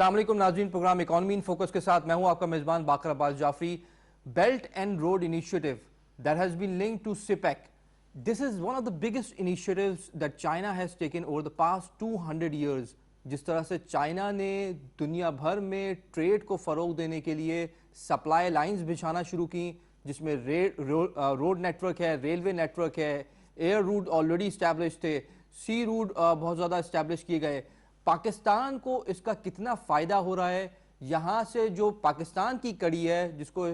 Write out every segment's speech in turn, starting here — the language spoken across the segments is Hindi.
अस्सलाम वालेकुम नाज़रीन, प्रोग्राम इकोनॉमी इन फोकस के साथ मैं हूं आपका मेजबान Baqar Abbas Jafri. Belt and road initiative that has been linked to CPEC, this is one of the biggest initiatives that China has taken over the past 200 years. जिस तरह से चाइना ने दुनिया भर में ट्रेड को फरोग देने के लिए सप्लाई लाइंस बिछाना शुरू की, जिसमें रोड नेटवर्क है, रेलवे नेटवर्क है, एयर रूट ऑलरेडी इस्टेब्लिश थे, सी रूट बहुत ज़्यादा इस्टेब्लिश किए गए। पाकिस्तान को इसका कितना फ़ायदा हो रहा है, यहाँ से जो पाकिस्तान की कड़ी है जिसको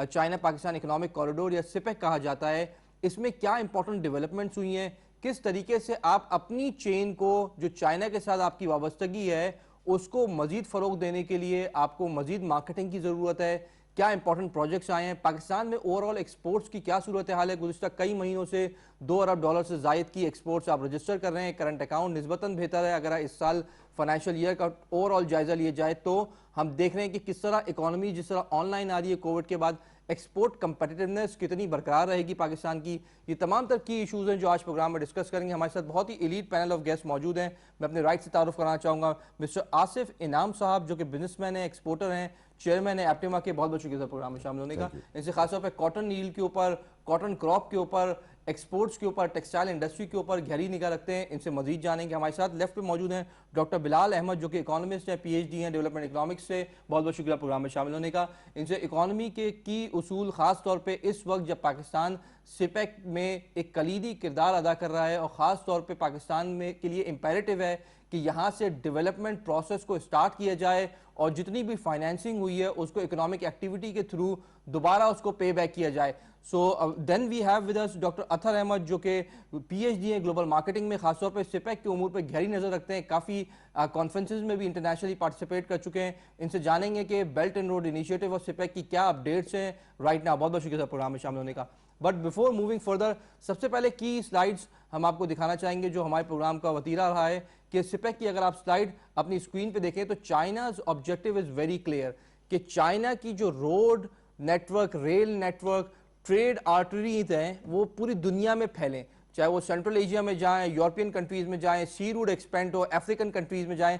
चाइना पाकिस्तान इकोनॉमिक कॉरिडोर या सिपेक कहा जाता है, इसमें क्या इंपॉर्टेंट डेवलपमेंट्स हुई हैं, किस तरीके से आप अपनी चेन को जो चाइना के साथ आपकी वाबस्तगी है उसको मजीद फ़रोग देने के लिए आपको मजीद मार्केटिंग की ज़रूरत है, क्या इंपॉर्टेंट प्रोजेक्ट्स आए हैं, पाकिस्तान में ओवरऑल एक्सपोर्ट्स की क्या सूरत हाल है। गुज़िश्ता कई महीनों से $2 अरब से जायद की एक्सपोर्ट्स आप रजिस्टर कर रहे हैं, करंट अकाउंट निस्बतन बेहतर है। अगर इस साल फाइनेंशियल ईयर का ओवरऑल जायजा लिया जाए तो हम देख रहे हैं कि किस तरह इकोनॉमी जिस तरह ऑनलाइन आ रही है कोविड के बाद, एक्सपोर्ट कंपेटिटिवनेस कितनी बरकरार रहेगी पाकिस्तान की, ये तमाम तर की इशूज़ हैं जो आज प्रोग्राम में डिस्कस करेंगे। हमारे साथ बहुत ही एलीट पैनल ऑफ गेस्ट मौजूद हैं। मैं अपने राइट से तारुफ कराना चाहूँगा मिस्टर आसिफ इनाम साहब, जो कि बिजनेसमैन हैं, एक्सपोर्टर हैं, चेयरमैन है एप्टिमा के। बहुत बहुत शुक्रिया प्रोग्राम में शामिल होने का। इनसे खासतौर पर कॉटन नील के ऊपर, कॉटन क्रॉप के ऊपर, एक्सपोर्ट्स के ऊपर, टेक्सटाइल इंडस्ट्री के ऊपर गहरी निगाह रखते हैं। इनसे मजीद जानेंगे। हमारे साथ लेफ्ट पे मौजूद हैं डॉक्टर बिलाल अहमद, जो कि इकोनॉमिस्ट हैं, PhD हैं डेवलपमेंट इकोनॉमिक्स से। बहुत बहुत शुक्रिया प्रोग्राम में शामिल होने का। इनसे इकोनॉमी के की उसूल, ख़ास तौर पे इस वक्त जब पाकिस्तान सिपेक में एक कलीदी किरदार अदा कर रहा है और ख़ास तौर पे पाकिस्तान में के लिए इम्पेरेटिव है कि यहाँ से डेवलपमेंट प्रोसेस को स्टार्ट किया जाए और जितनी भी फाइनेंसिंग हुई है उसको इकोनॉमिक एक्टिविटी के थ्रू दोबारा उसको पे बैक किया जाए। So then we have with us doctor Atar Ahmad, जो कि PhD हैं ग्लोबल मार्केटिंग में, खासतौर पर सिपेक के उमूर पर गहरी नज़र रखते हैं, काफ़ी कॉन्फ्रेंसेज में भी इंटरनेशनली पार्टिसिपेट कर चुके हैं। इनसे जानेंगे कि बेल्ट एंड रोड इनिशिएटिव और सिपेक की क्या अपडेट्स हैं राइट नाउ। बहुत बहुत शुक्रिया प्रोग्राम में शामिल होने का। बट बिफोर मूविंग फर्दर, सबसे पहले की स्लाइड्स हम आपको दिखाना चाहेंगे जो हमारे प्रोग्राम का वतीरा रहा है कि सिपेक की अगर आप स्लाइड अपनी स्क्रीन पे देखें तो China's objective is very clear कि चाइना की जो road network, rail network, trade arteries हैं वो पूरी दुनिया में फैलें, चाहे वो सेंट्रल एशिया में जाएं, यूरोपियन कंट्रीज में जाएं, सी रूट एक्सपेंड हो, अफ्रीकन कंट्रीज में जाएं।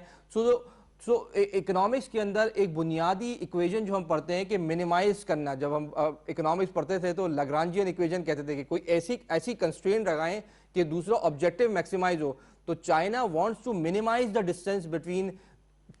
सो इकोनॉमिक्स के अंदर एक बुनियादी इक्वेशन जो हम पढ़ते हैं कि मिनिमाइज करना, जब हम इकोनॉमिक्स पढ़ते थे तो लैग्रांजियन इक्वेशन कहते थे कि कोई ऐसी कंस्ट्रेंट लगाएं कि दूसरा ऑब्जेक्टिव मैक्सिमाइज हो। तो China wants to minimise the distance between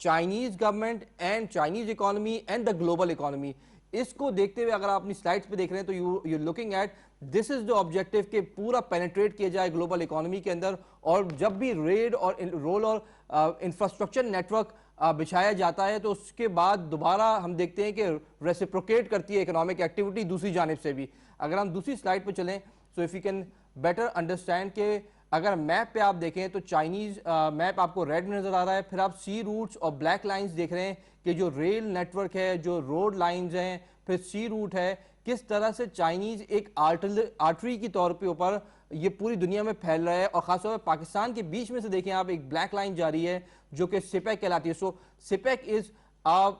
Chinese government and Chinese economy and the global economy. इसको देखते हुए अगर आप अपनी स्लाइड्स पे देख रहे हैं तो you looking at this is the objective कि पूरा पेनिट्रेट किया जाए ग्लोबल इकोनॉमी के अंदर। और जब भी रेड और रोल और इंफ्रास्ट्रक्चर नेटवर्क बिछाया जाता है तो उसके बाद दोबारा हम देखते हैं कि रेसिप्रोकेट करती है इकोनॉमिक एक्टिविटी दूसरी जानिब से भी। अगर हम दूसरी स्लाइड पर चलें, सो if you can better understand कि अगर मैप पे आप देखें तो चाइनीज मैप आपको रेड नजर आ रहा है, फिर आप सी रूट्स और ब्लैक लाइंस देख रहे हैं कि जो रेल नेटवर्क है, जो रोड लाइंस हैं, फिर सी रूट है, किस तरह से चाइनीज एक आर्टरी की तौर पे ऊपर ये पूरी दुनिया में फैल रहा है। और खासतौर पर पाकिस्तान के बीच में से देखें आप, एक ब्लैक लाइन जा रही है जो कि सिपेक कहलाती है। So CPEC is a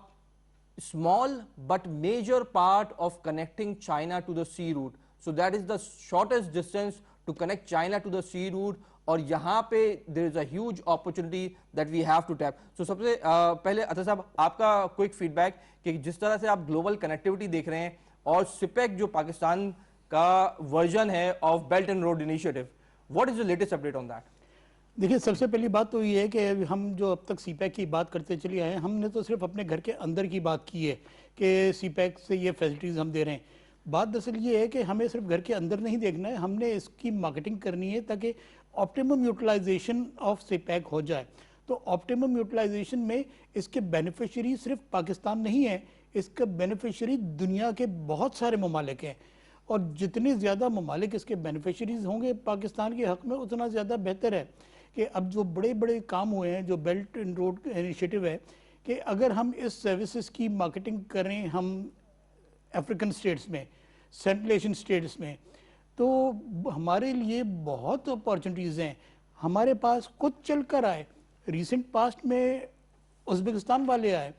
small but major part of connecting China to the sea route. So that is the shortest distance to connect China to the sea route. और यहाँ पे there is a huge opportunity that we have to tap. So सबसे पहले अतर साहब आपका क्विक फीडबैक कि जिस तरह से आप ग्लोबल कनेक्टिविटी देख रहे हैं और सिपेक जो पाकिस्तान का वर्जन है of belt and road initiative, what is the latest update on that? देखिए, सबसे पहली बात तो ये है कि हम जो अब तक सीपैक की बात करते चले आए हैं, हमने तो सिर्फ अपने घर के अंदर की बात की है कि सीपैक से ये फैसिलिटीज़ हम दे रहे हैं। बात दरअसल ये है कि हमें सिर्फ घर के अंदर नहीं देखना है, हमने इसकी मार्केटिंग करनी है ताकि ऑप्टिमम यूटिलाइजेशन ऑफ सीपैक हो जाए। तो ऑप्टिमम यूटिलाइजेशन में इसके बेनिफिशरी सिर्फ पाकिस्तान नहीं है, इसका बेनिफिशरी दुनिया के बहुत सारे ममालिक हैं। और जितने ज़्यादा ममालिक इसके बेनिफिशरीज होंगे पाकिस्तान के हक़ में, उतना ज़्यादा बेहतर है। कि अब जो बड़े बड़े काम हुए हैं, जो बेल्ट एंड रोड इनिशिएटिव है, कि अगर हम इस सर्विसेज की मार्केटिंग करें हम अफ्रीकन स्टेट्स में, सेंट्रल एशियन स्टेट्स में, तो हमारे लिए बहुत अपॉर्चुनिटीज़ हैं। हमारे पास कुछ चल कर आए, रिसेंट पास्ट में उज़्बेकिस्तान वाले आए,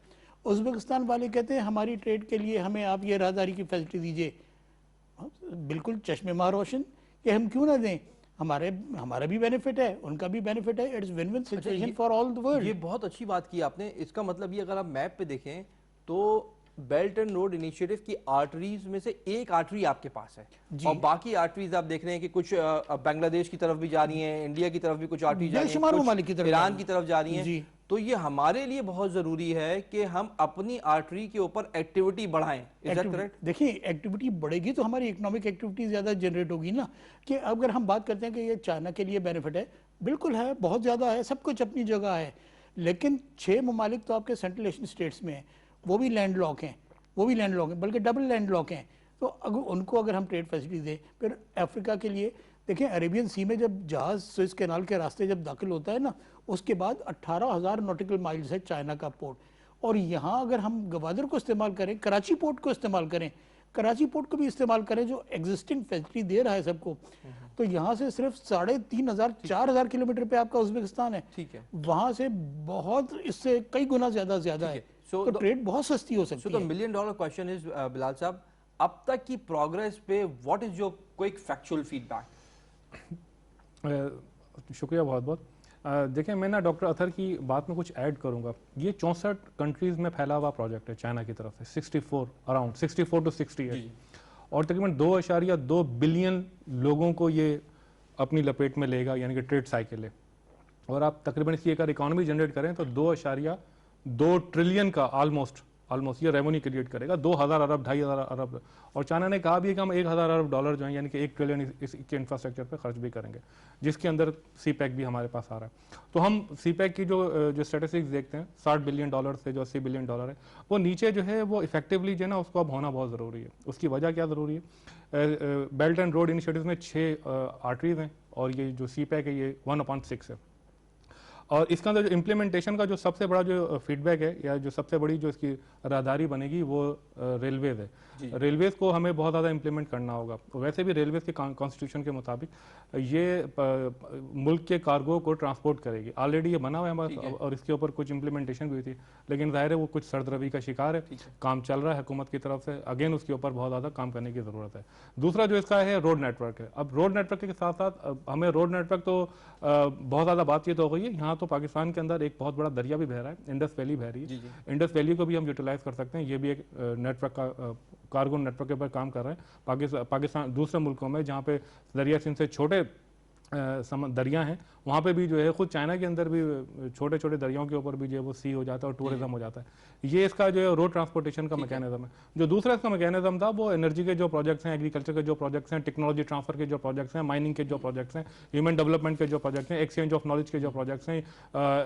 उज़्बेकिस्तान वाले कहते हैं हमारी ट्रेड के लिए हमें आप ये राहदारी की फैसिलिटी दीजिए। बिल्कुल चश्मे मार रोशन कि हम क्यों ना दें। हमारा भी बेनिफिट है, उनका भी बेनिफिट है, it's win win situation for all the world. ये बहुत अच्छी बात की आपने। इसका मतलब ये अगर आप मैप पे देखें तो बेल्ट एंड रोड इनिशिएटिव की आर्टरीज में से एक आर्टरी आपके पास है और बाकी आर्टरीज आप देख रहे हैं कि कुछ बांग्लादेश की तरफ भी जा रही हैं, इंडिया की तरफ भी कुछ आर्टरीज जा रही हैं, बेशुमार ममालिक की कुछ तरफ ईरान की तरफ जा रही हैं। जी। तो ये हमारे लिए बहुत जरूरी है कि हम अपनी आर्टरी के ऊपर एक्टिविटी बढ़ाएं। Is that correct? देखिए, एक्टिविटी बढ़ेगी तो हमारी इकोनॉमिक एक्टिविटी ज़्यादा जनरेट होगी ना। कि अगर हम बात करते हैं कि ये चाइना के लिए बेनिफिट है, बिल्कुल है, बहुत ज़्यादा है, सब कुछ अपनी जगह है। लेकिन 6 ममालिक तो आपके सेंट्रल एशियन स्टेट्स में हैं, वो भी लैंड लॉक हैं, बल्कि डबल लैंड लॉक हैं। तो अगर हम ट्रेड फैसिलिटी दें, फिर अफ्रीका के लिए देखें, अरेबियन सी में जब जहाज़ सुएज़ कैनाल के रास्ते जब दाखिल होता है ना, उसके बाद 18,000 नॉटिकल माइल्स है चाइना का पोर्ट। और यहाँ अगर हम गवादर को इस्तेमाल करें, कराची पोर्ट को इस्तेमाल करें, कराची पोर्ट को भी इस्तेमाल करें जो एग्जिस्टिंग फैसिलिटी दे रहा है सबको, तो यहाँ से सिर्फ 3,500 4,000 किलोमीटर पे आपका उज्बेकिस्तान है। ठीक है, वहाँ से बहुत, इससे कई गुना ज़्यादा है। तो ट्रेड बहुत सस्ती हो सकती है। $1 million क्वेश्चन इज बिलाल साहब, अब तक की प्रोग्रेस पे what is your quick factual feedback? शुक्रिया बहुत बहुत। देखें, मैं ना डॉक्टर अथर की बात में कुछ ऐड करूंगा। ये 64 कंट्रीज़ में फैला हुआ प्रोजेक्ट है चाइना की तरफ से, 64 अराउंड 64 to 68, और तकरीबन 2.2 बिलियन लोगों को ये अपनी लपेट में लेगा, यानी कि ट्रेड साइकिल है। और आप तकरीबन इसकी अगर इकोनॉमी जनरेट करें तो 2.2 ट्रिलियन का ऑलमोस्ट ये रेवेन्यू क्रिएट करेगा, 2,000 अरब 2,500 अरब। और चाइना ने कहा भी है कि हम 1,000 अरब डॉलर जो है, यानी कि 1 ट्रिलियन इसके इंफ्रास्ट्रक्चर पे खर्च भी करेंगे, जिसके अंदर सीपैक भी हमारे पास आ रहा है। तो हम सीपैक की जो स्टेटिस्टिक्स देखते हैं, $60 बिलियन से जो $80 बिलियन है, वो नीचे जो है वो इफेक्टिवली जो है ना, उसको अब होना बहुत ज़रूरी है। उसकी वजह क्या ज़रूरी है? बेल्ट एंड रोड इनिशिएटिव में 6 आर्टरीज हैं और ये जो सीपैक है ये 1/6 है। और इसका अंदर जो इम्प्लीमेंटेशन का जो सबसे बड़ा जो फीडबैक है, या जो सबसे बड़ी जो इसकी राहदारी बनेगी, वो रेलवेज है। रेलवेज को हमें बहुत ज़्यादा इम्प्लीमेंट करना होगा। वैसे भी रेलवेज के कॉन्स्टिट्यूशन के मुताबिक ये मुल्क के कार्गो को ट्रांसपोर्ट करेगी। ऑलरेडी ये बना हुआ है हमारे, और इसके ऊपर कुछ इम्प्लीमेंटेशन भी हुई थी, लेकिन जाहिर है वो कुछ सर्दरवी का शिकार है। काम चल रहा है हुकूमत की तरफ से, अगेन उसके ऊपर बहुत ज़्यादा काम करने की ज़रूरत है। दूसरा जो इसका है रोड नेटवर्क है। अब रोड नेटवर्क के साथ साथ हमें रोड नेटवर्क तो बहुत ज़्यादा बातचीत हो गई है। यहाँ तो पाकिस्तान के अंदर एक बहुत बड़ा दरिया भी बह रहा है, इंडस वैली बह रही है। इंडस वैली को भी हम यूटिलाइज कर सकते हैं। ये भी एक नेटवर्क का कार्गो नेटवर्क के ऊपर काम कर रहे हैं। पाकिस्तान दूसरे मुल्कों में जहाँ पे दरिया सिंध से छोटे दरिया हैं, वहाँ पे भी जो है, खुद चाइना के अंदर भी छोटे छोटे दरियाओं के ऊपर भी जो है वो सी हो जाता है और टूरिज्म हो जाता है। ये इसका जो है रोड ट्रांसपोर्टेशन का मैकेनिज्म है। जो दूसरा इसका मैकेनिज्म था वो एनर्जी के जो प्रोजेक्ट्स हैं, एग्रीकल्चर के जो प्रोजेक्ट्स हैं, टेक्नोलॉजी ट्रांसफर के जो प्रोजेक्ट्स हैं, माइनिंग के जो प्रोजेक्ट्स हैं, ह्यूमन डेवलपमेंट के जो प्रोजेक्ट्स हैं, एक्सचेंज ऑफ नॉलेज के जो प्रोजेक्ट्स हैं,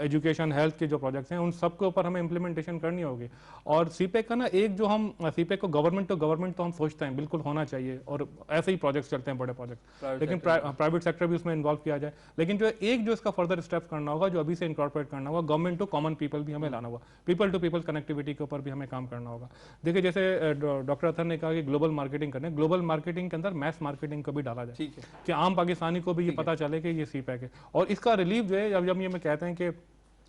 एजुकेशन हेल्थ के जो प्रोजेक्ट्स हैं, उन सब के ऊपर हमें इंप्लीमेंटेशन करनी होगी। और सीपैक का ना एक जो हम सीपैक को गवर्नमेंट टू गवर्नमेंट तो हम सोचते हैं बिल्कुल होना चाहिए, और ऐसे ही प्रोजेक्ट्स चलते हैं बड़े प्रोजेक्ट, लेकिन प्राइवेट सेक्टर भी उसमें इन्वॉल्व किया जाए। लेकिन जो एक जो इसका फर्दर स्टेप्स करना होगा, जो अभी से इनकॉर्पोरेट करना होगा, गवर्नमेंट टू कॉमन पीपल भी हमें लाना होगा, पीपल टू पीपल कनेक्टिविटी के ऊपर भी हमें काम करना होगा। देखिए, जैसे डॉक्टर अथर ने कहा कि ग्लोबल मार्केटिंग करने, ग्लोबल मार्केटिंग के अंदर मैस मार्केटिंग को भी डाला जाए कि आम पाकिस्तानी को भी ये पता चले कि ये सीपैक है। और इसका रिलीफ जो है, जब ये मैं कहते हैं कि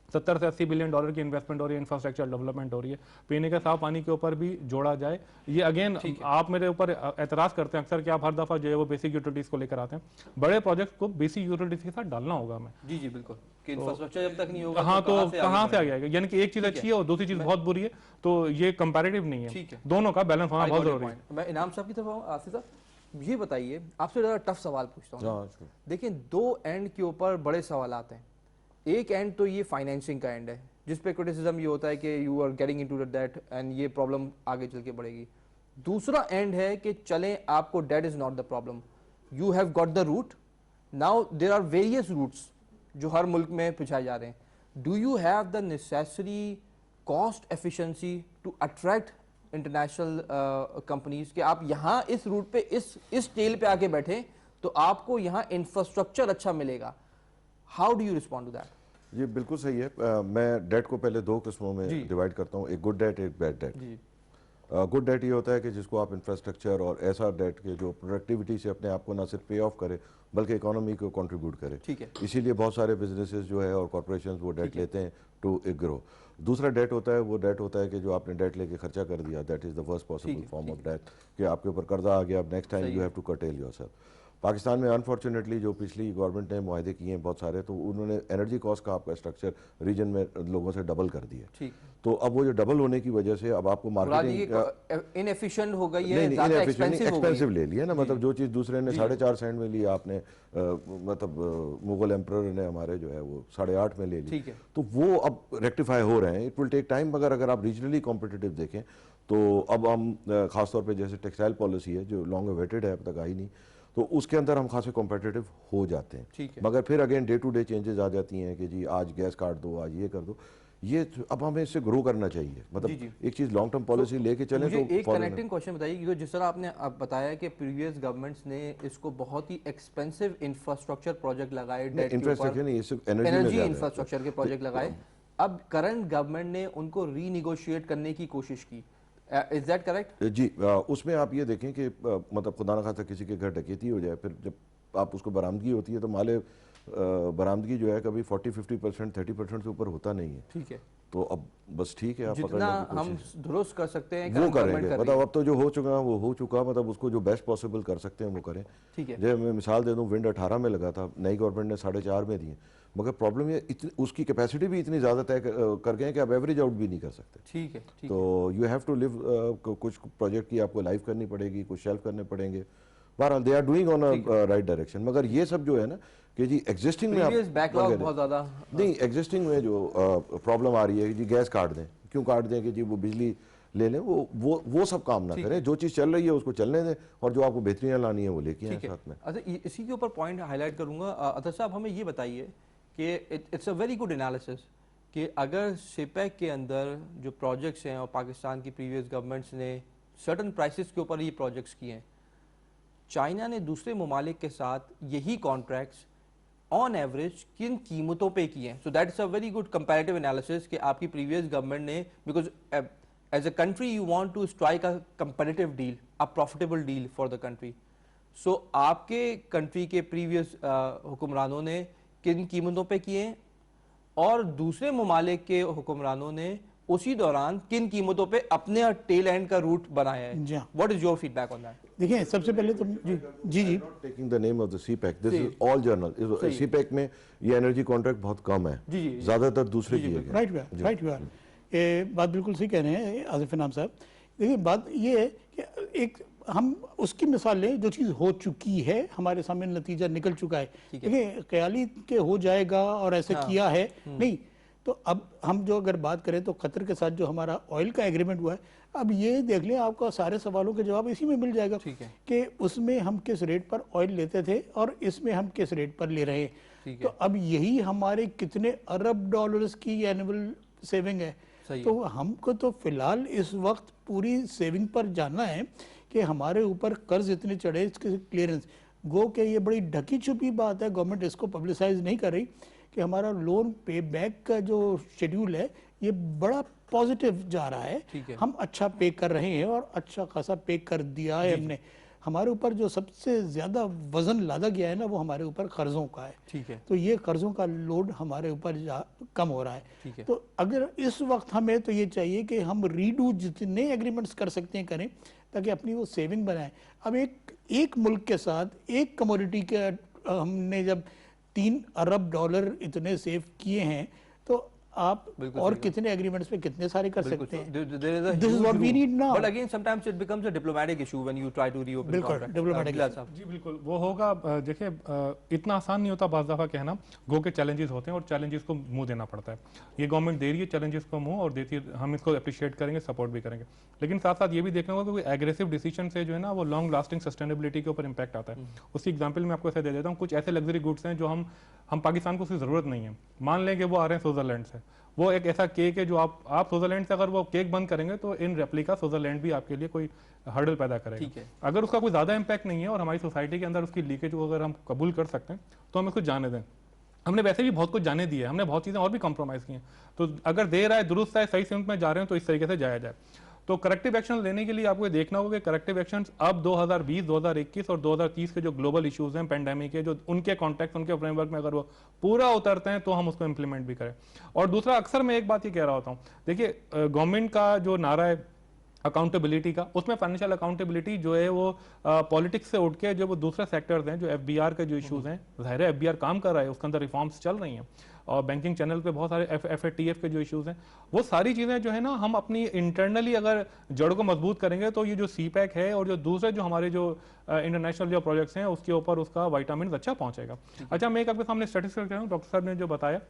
70 से 80 बिलियन डॉलर की इन्वेस्टमेंट हो रही है, इंफ्रास्ट्रक्चर डेवलपमेंट हो रही है, पीने के साफ पानी के ऊपर भी जोड़ा जाए। ये अगेन आप मेरे ऊपर एतराज़ करते हैं अक्सर कि आप हर दफ़ा जो है वो बेसिक यूटिलिटीज़ को लेकर आते हैं। बड़े प्रोजेक्ट को बेसिक यूटिलिटीज़ के साथ डालना होगा हमें। जी जी बिल्कुल, कि इंफ्रास्ट्रक्चर जब तक नहीं होगा, हाँ, तो कहाँ से आ गया? यानी कि एक चीज़ अच्छी है और दूसरी चीज़ बहुत बुरी है, तो ये कंपैरेटिव नहीं है, दोनों का बैलेंस होना बहुत जरूरी है। मैं इनाम साहब की तरफ आऊँ। आसिफ साहब, ये बताइए, आपसे ज़्यादा टफ सवाल पूछता हूँ। देखिए, दो एंड के ऊपर बड़े सवाल आते हैं। एक एंड तो ये फाइनेंसिंग का एंड है, जिस पे क्रिटिसिज्म ये होता है कि you are getting into the debt and ये प्रॉब्लम आगे चल के बढ़ेगी। दूसरा एंड है कि चलें, आपको debt is not the problem, you have got the route, now there are various routes जो हर मुल्क में पिछाए जा रहे हैं। Do you have the necessary cost efficiency to attract international companies कि आप यहाँ इस रूट पे इस टेल पे आके बैठे तो आपको यहाँ इंफ्रास्ट्रक्चर अच्छा मिलेगा? How do you respond to that? ये बिल्कुल सही है। मैं डेट को पहले दो किस्मों में डिवाइड करता हूँ, एक गुड डेट, एक बैड डेट। गुड डेट ये होता है कि जिसको आप इंफ्रास्ट्रक्चर और ऐसा डेट के जो प्रोडक्टिविटी से अपने आप को ना सिर्फ पे ऑफ करे बल्कि इकोनॉमी को कंट्रीब्यूट करे। ठीक है। इसीलिए बहुत सारे बिजनेसेस जो है और कॉर्पोरेशंस वो डेट लेते हैं टू ग्रो। दूसरा डेट होता है, वो डेट होता है कि जो आपने डेट लेके खर्चा कर दिया, that is the worst possible form of debt, कि आपके ऊपर कर्जा आ गया, अब next time you have to curtail yourself. Pakistan में अनफॉर्चुनेटली जो पिछली गवर्नमेंट ने मुआहदे किए हैं बहुत सारे, तो उन्होंने एनर्जी कॉस्ट का आपका स्ट्रक्चर रीजन में लोगों से डबल कर दिया। ठीक। तो अब वो जो डबल होने की वजह से अब आपको मार्केटिंग इनएफिशिएंट हो गई है, नहीं ज़्यादा एक्सपेंसिव ले लिया ना, मतलब जो चीज़ दूसरे ने 4.5 सेंट में ली आपने मतलब मुगल एम्परर ने हमारे जो है वो 8.5 में ले ली। ठीक है। तो वो अब रेक्टिफाई हो रहे हैं, इट विल टेक टाइम। मगर अगर आप रीजनली कॉम्पिटिटिव देखें तो अब हम खासतौर पे जैसे टेक्सटाइल पॉलिसी है जो लॉन्ग अवेटेड है, अब तक आई नहीं, तो उसके अंदर हम खासे कॉम्पिटिटिव हो जाते हैं। ठीक है। मगर फिर again day to day changes आ जाती हैं कि जी आज गैस काट दो, आज ये कर दो, ये अब हमें इससे ग्रो करना चाहिए। मतलब एक चीज लॉन्ग टर्म पॉलिसी लेके चलें। मुझे तो एक कनेक्टिंग क्वेश्चन बताइए, क्योंकि जिस तरह आपने अब बताया कि प्रीवियस गवर्नमेंट्स ने इसको बहुत ही एक्सपेंसिव इंफ्रास्ट्रक्चर प्रोजेक्ट लगाए, इंफ्रास्ट्रक्चर नहीं, इससे एनर्जी इंफ्रास्ट्रक्चर के प्रोजेक्ट लगाए, अब करंट गवर्नमेंट ने उनको रीनिगोशिएट करने की कोशिश की। Is that correct? जी, उसमें आप ये देखें कि मतलब खुदा न खास्ता किसी के घर डकैती हो जाए, फिर जब आप उसको बरामदगी होती है तो माले बरामदगी जो है कभी 40-50%, 30% से ऊपर होता नहीं है। ठीक है। तो अब बस ठीक है, आप जितना हम दुरुस्त कर सकते हैं वो करेंगे। मतलब अब तो जो हो चुका वो हो चुका, मतलब उसको जो बेस्ट पॉसिबल कर सकते हैं वो करें। ठीक है। जैसे मैं मिसाल दे दूं, विंड 18 में लगा था, नई गवर्नमेंट ने 4.5 में दिए, मगर प्रॉब्लम ये उसकी कैपेसिटी भी इतनी ज़्यादा तय कर गए कि आप एवरेज आउट भी नहीं कर सकते। ठीक है। तो यू हैव टू लिव, कुछ प्रोजेक्ट की आपको लाइव करनी पड़ेगी, कुछ शेल्फ करने पड़ेंगे। बहरहाल they are doing on a right direction. मगर ये सब जो है ना कि जी एग्जिस्टिंग में बैकलॉग बहुत ज़्यादा नहीं, एग्जिस्टिंग में जो प्रॉब्लम आ रही है कि जी गैस काट दें, क्यों काट दें कि जी वो बिजली ले लें, वो सब काम ना करें। जो चीज़ चल रही है उसको चलने दें, और जो आपको बेहतरीन लानी है वो लेके आए साथ में। अच्छा, इसी के ऊपर पॉइंट हाईलाइट करूंगा। अतर साहब, हमें ये बताइए कि it's a very good analysis कि अगर सिपेक के अंदर जो प्रोजेक्ट्स हैं और पाकिस्तान की प्रीवियस गवर्नमेंट्स ने सर्टन प्राइसेस के ऊपर ये प्रोजेक्ट्स किए हैं, चाइना ने दूसरे ममालिक के साथ यही कॉन्ट्रैक्ट्स ऑन एवरेज किन कीमतों पे किए हैं। So that is a very good comparative analysis कि आपकी प्रीवियस गवर्नमेंट ने, because as a country you want to strike a competitive deal, a profitable deal for the country. So आपके कंट्री के प्रीवियस हुक्मरानों ने किन कीमतों पे किए हैं और दूसरे ममालिक के हुक्मरानों ने उसी दौरान किन कीमतों पे अपने टेल एंड का रूट बनाया है। What is your feedback on that? देखिए, सबसे पहले तो जी taking the name of the CPEC, this is all general. CPEC में ये एनर्जी कॉन्ट्रैक्ट बहुत कम है, ज्यादातर दूसरे किए गए। राइट, ये बात बिल्कुल सही कह रहे हैं आसिफ इनाम साहब। देखिए, बात ये है कि एक हम उसकी मिसाल लें जो चीज़ हो चुकी है, हमारे सामने नतीजा निकल चुका है। देखिए, ख्याली के हो जाएगा और ऐसे किया है नहीं। तो अब हम जो अगर बात करें तो कतर के साथ जो हमारा ऑयल का एग्रीमेंट हुआ है, अब ये देख लें, आपका सारे सवालों के जवाब इसी में मिल जाएगा कि उसमें हम किस रेट पर ऑयल लेते थे और इसमें हम किस रेट पर ले रहे हैं। तो अब यही हमारे कितने अरब डॉलर्स की एनुअल सेविंग है। तो हमको तो फिलहाल इस वक्त पूरी सेविंग पर जाना है कि हमारे ऊपर कर्ज इतने चढ़े, इसके क्लियरेंस गो के ये बड़ी ढकी छुपी बात है, गवर्नमेंट इसको पब्लिसाइज नहीं कर रही कि हमारा लोन पे बैक का जो शेड्यूल है ये बड़ा पॉजिटिव जा रहा है। हम अच्छा पे कर रहे हैं और अच्छा खासा पे कर दिया है हमने। हमारे ऊपर जो सबसे ज्यादा वजन लादा गया है ना, वो हमारे ऊपर कर्जों का है। ठीक है। तो ये कर्जों का लोड हमारे ऊपर कम हो रहा है। तो अगर इस वक्त हमें तो ये चाहिए कि हम रीडू जितने एग्रीमेंट्स कर सकते हैं करें, ताकि अपनी वो सेविंग बनाएं। अब एक मुल्क के साथ एक कमोडिटी के हमने जब 3 अरब डॉलर इतने सेव किए हैं, तो आप और कितने एग्रीमेंट्स पे कितने सारे कर सकते हैं। This is what we need now. But again, sometimes it becomes a diplomatic issue when you try to reopen contract. जी बिल्कुल, वो होगा। देखिए, इतना आसान नहीं होता बाज़ दफ़ा कहना। गो के चैलेंजेस होते हैं और चैलेंजेस को मुंह देना पड़ता है। ये गवर्नमेंट दे रही है चैलेंजेस को मुंह और देती है, हम इसको अप्रिशिएट करेंगे, सपोर्ट भी करेंगे। लेकिन साथ साथ ये भी देखना होगा कि एग्रेसिव डिसीजन से जो है ना वो लॉन्ग लास्टिंग सस्टेनेबिलिटी के ऊपर इंपैक्ट आता है। उसकी एग्जाम्पल मैं आपको ऐसे दे देता हूँ। कुछ ऐसे लग्जरी गुड्स हैं जो हम पाकिस्तान को उसकी ज़रूरत नहीं है। मान लें कि वो आ रहे हैं स्विट्जरलैंड से, वो एक ऐसा केक है जो आप स्विट्जरलैंड से अगर वो केक बंद करेंगे तो इन रेप्लिका स्विट्जरलैंड भी आपके लिए कोई हर्डल पैदा करेगा। अगर उसका कोई ज़्यादा इंपैक्ट नहीं है और हमारी सोसाइटी के अंदर उसकी लीकेज को अगर हम कबूल कर सकते हैं तो हम इसको जाने दें। हमने वैसे भी बहुत कुछ जाने दिया है, हमने बहुत चीज़ें और भी कॉम्प्रोमाइज़ की हैं। तो अगर देर आए दुरुस्त आए सही सिमत में जा रहे हैं तो इस तरीके से जाया जाए। तो करेक्टिव एक्शन लेने के लिए आपको देखना होगा कि करेक्टिव एक्शंस अब 2020, 2021 और 2030 के जो ग्लोबल इश्यूज हैं पेंडेमिक के, जो उनके कॉन्टेक्ट, उनके फ्रेमवर्क में अगर वो पूरा उतरते हैं तो हम उसको इंप्लीमेंट भी करें। और दूसरा, अक्सर मैं एक बात ये कह रहा होता हूँ, देखिए गवर्नमेंट का जो नारा है अकाउंटेबिलिटी का, उसमें फाइनेंशियल अकाउंटेबिलिटी जो है वो पॉलिटिक्स से उठ के जो वो दूसरे सेक्टर्स हैं, जो एफबीआर के जो इश्यूज हैं, जाहिर है एफबीआर काम कर रहा है, उसके अंदर रिफॉर्म्स चल रही हैं, और बैंकिंग चैनल पे बहुत सारे एफएटीएफ के जो इश्यूज हैं, वो सारी चीज़ें जो है ना, हम अपनी इंटरनली अगर जड़ को मजबूत करेंगे तो ये जो सीपैक है और जो दूसरे जो हमारे जो इंटरनेशनल जो प्रोजेक्ट्स हैं उसके ऊपर उसका वाइटामिन अच्छा पहुंचेगा। अच्छा, मैं एक आपके सामने स्टैटिस्टिक्स कर रहा हूँ, डॉक्टर साहब ने जो बताया,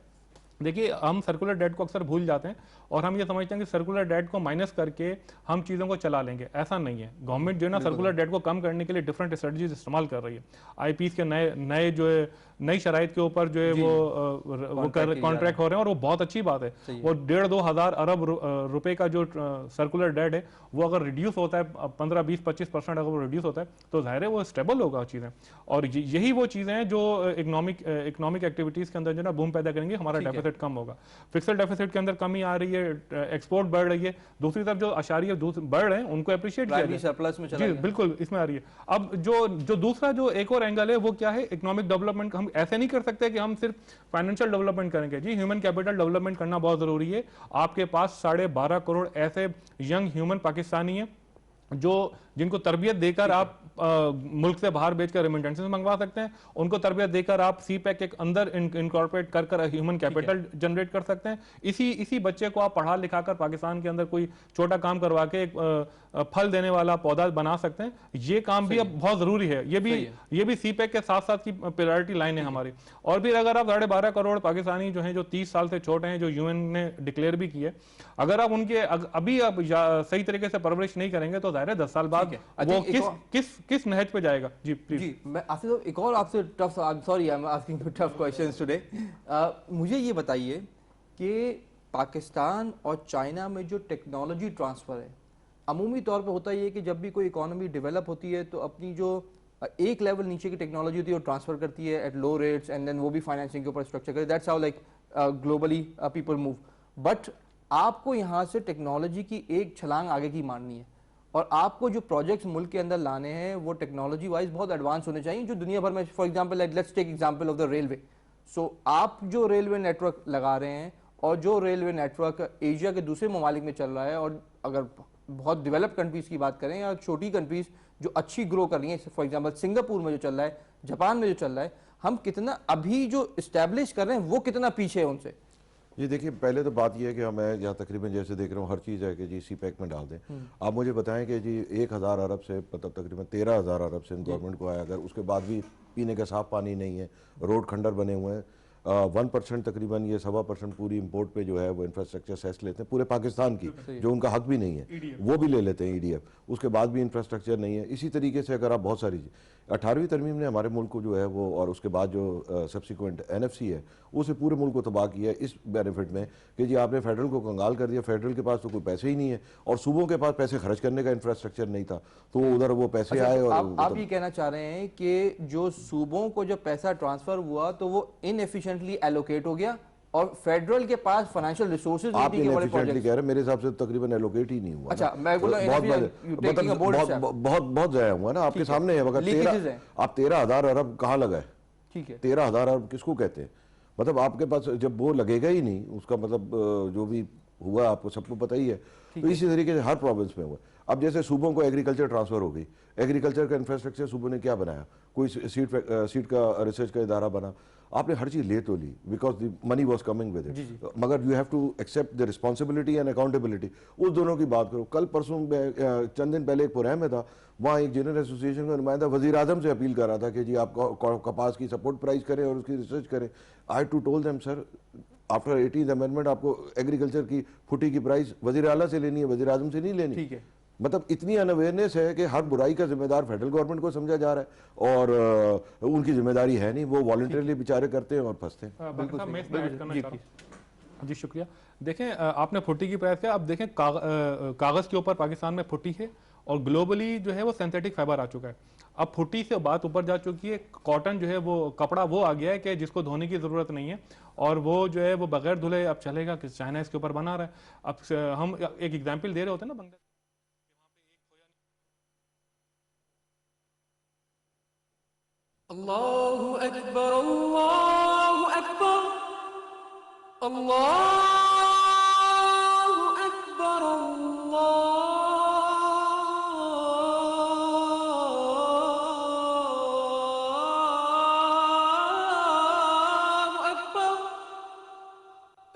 देखिए हम सर्कुलर डेट को अक्सर भूल जाते हैं और हम ये समझते हैं कि सर्कुलर डेट को माइनस करके हम चीज़ों को चला लेंगे, ऐसा नहीं है। गवर्नमेंट जो है ना सर्कुलर डेट को कम करने के लिए डिफरेंट स्ट्रेटजीज इस्तेमाल कर रही है। आईपीएस के नए जो है नई शराइत के ऊपर जो है वो कॉन्ट्रैक्ट हो रहे हैं और वो बहुत अच्छी बात है। वो 1.5-2 हज़ार अरब रुपए का जो सर्कुलर डेट है वो अगर रिड्यूस होता है 15-20-25% अगर वो रिड्यूस होता है तो जाहिर है वो स्टेबल होगा चीज़ें, और यही वो चीज़ें हैं जो इकोनॉमिक एक्टिविटीज़ के अंदर जो ना बूम पैदा करेंगे, हमारा डेफिसिट कम होगा, फिक्स्ड डेफिसिट के अंदर कमी आ रही है, एक्सपोर्ट बढ़ रही है, दूसरी तरफ जो अशारिया बढ़ रहे हैं उनको अप्रिशिएट किया जाए, सरप्लस में जी बिल्कुल इसमें आ रही है। अब जो दूसरा जो एक और एंगल है वो क्या है, इकोनॉमिक डेवलपमेंट। हम ऐसे नहीं कर सकते कि हम सिर्फ फाइनेंशियल डेवलपमेंट करेंगे, जी ह्यूमन कैपिटल डेवलपमेंट करना बहुत जरूरी है। आपके पास 12.5 करोड़ ऐसे यंग ह्यूमन पाकिस्तानी हैं जिनको तरबियत देकर आप मुल्क से बाहर बेचकर रेमिटेंसेस मंगवा सकते हैं, उनको तरबियत देकर आप सीपैक के अंदर इनकॉर्पोरेट कर ह्यूमन कैपिटल जनरेट कर सकते हैं। इसी बच्चे को आप पढ़ा लिखाकर पाकिस्तान के अंदर कोई छोटा काम करवा के एक फल देने वाला पौधा बना सकते हैं। ये काम भी अब बहुत जरूरी है, ये भी सीपैक के साथ साथ की प्रायोरिटी लाइन है हमारी। और भी अगर आप 12.5 करोड़ पाकिस्तानी जो हैं जो 30 साल से छोटे हैं, जो यूएन ने डिक्लेयर भी किए, अगर आप उनके अभी आप सही तरीके से परवरिश नहीं करेंगे तो जाहिर है 10 साल बाद वो किस नहज पे जाएगा। जी प्लीज। जी, मैं आपसे एक और आपसे tough, sorry I am asking tough questions today. मुझे ये बताइए कि पाकिस्तान और चाइना में जो टेक्नोलॉजी ट्रांसफर है, अमूमी तौर पे होता ही है कि जब भी कोई इकोनॉमी डेवलप होती है तो अपनी जो एक लेवल नीचे की टेक्नोलॉजी होती है वो ट्रांसफर करती है at low rates, and then वो भी फाइनेंसिंग के ऊपर स्ट्रक्चर करे। That's how like globally people move. But आपको यहाँ से टेक्नोलॉजी की एक छलांग आगे की मारनी है और आपको जो प्रोजेक्ट्स मुल्क के अंदर लाने हैं वो टेक्नोलॉजी वाइज बहुत एडवांस होने चाहिए, जो दुनिया भर में, for example let's take example of the railway. So आप जो रेलवे नेटवर्क लगा रहे हैं और जो रेलवे नेटवर्क एशिया के दूसरे ममालिक में चल रहा है, और अगर बहुत डेवलप्ड कंट्रीज की बात करें या छोटी कंट्रीज जो अच्छी ग्रो कर रही हैं, फॉर एग्जांपल सिंगापुर में जो चल रहा है, जापान में जो चल रहा है, हम कितना अभी जो इस्टेब्लिश कर रहे हैं वो कितना पीछे है उनसे? जी देखिए, पहले तो बात यह है कि मैं यहाँ तकरीबन जैसे देख रहा हूँ हर चीज़ है कि जी सीपैक में डाल दें। आप मुझे बताएं कि जी 1,000 अरब से मतलब तकरीबन 13,000 अरब से गवर्नमेंट को आया, अगर उसके बाद भी पीने का साफ पानी नहीं है, रोड खंडर बने हुए हैं, 1% तकरीबन ये 1.25% पूरी इंपोर्ट पे जो है वो इंफ्रास्ट्रक्चर सेस लेते हैं पूरे पाकिस्तान की, जो उनका हक भी नहीं है वो भी ले लेते हैं ईडीएफ, उसके बाद भी इंफ्रास्ट्रक्चर नहीं है। इसी तरीके से अगर आप बहुत सारी 18वीं तरमीम ने हमारे मुल्क को जो है वो, और उसके बाद जो सब्सिक्वेंट एनएफसी है उसे पूरे मुल्क को तबाह किया है इस बेनिफिट में कि जी आपने फेडरल को कंगाल कर दिया, फेडरल के पास तो कोई पैसे ही नहीं है और सूबों के पास पैसे खर्च करने का इंफ्रास्ट्रक्चर नहीं था, तो उधर वो पैसे आए। और आप ये कहना चाह रहे हैं कि जो सूबों को जब पैसा ट्रांसफर हुआ तो वो इनएफिशिएंटली एलोकेट हो गया और फेडरल के पास फाइनेंशियल रिसोर्सेज आप इनएफिशिएंटली कह रहे हैं, मेरे हिसाब से तकरीबन एलोकेट ही नहीं हुआ। अच्छा, मैं बोला बहुत ज़ाया हुआ ना, आपके सामने है। मगर आप 13,000 अरब कहाँ लगा है? ठीक है, 13,000 अरब किसको कहते हैं? मतलब आपके पास जब वो लगेगा ही नहीं, उसका मतलब जो भी हुआ आपको सबको पता ही है। तो इसी तरीके से हर प्रोविंस में हुआ। अब जैसे सूबों को एग्रीकल्चर ट्रांसफर हो गई, एग्रीकल्चर का इंफ्रास्ट्रक्चर सूबों ने क्या बनाया? कोई सीड का रिसर्च का इदारा बना, आपने हर चीज़ ले तो ली because the money was coming with it, मगर you have to accept the responsibility and accountability. उस दोनों की बात करो। कल परसों चंद दिन पहले एक पुरैम में था, वहाँ एक जनरल एसोसिएशन का नुमाइंदा वज़ीर आज़म से अपील कर रहा था कि जी आप कपास की सपोर्ट प्राइस करें और उसकी रिसर्च करें। I too told them sir, after 18th amendment आपको एग्रीकल्चर की फुटी की प्राइस वज़ीर आला से लेनी है, वज़ीर आज़म से नहीं लेनी। ठीक है, मतलब इतनी अनअवेयरनेस है कि हर बुराई का जिम्मेदार फेडरल गवर्नमेंट को समझा जा रहा है और उनकी जिम्मेदारी है नहीं, वो वॉलंटरीली बेचारे करते हैं और फंसते हैं। जी शुक्रिया। देखें आपने फुट्टी की प्राइस किया, अब देखें कागज़ के ऊपर पाकिस्तान में फुट्टी है और ग्लोबली जो है वो सिंथेटिक फाइबर आ चुका है। अब फुट्टी से बात ऊपर जा चुकी है, कॉटन जो है वो कपड़ा वो आ गया है कि जिसको धोने की ज़रूरत नहीं है और वो जो है वो बगैर धुले अब चलेगा कि चाइना इसके ऊपर बना रहा है। अब हम एक एग्जाम्पल दे रहे होते हैं ना, बांग्लादेश अल्लाहु अकबर अल्लाहु अकबर अल्लाहु अकबर अल्लाहु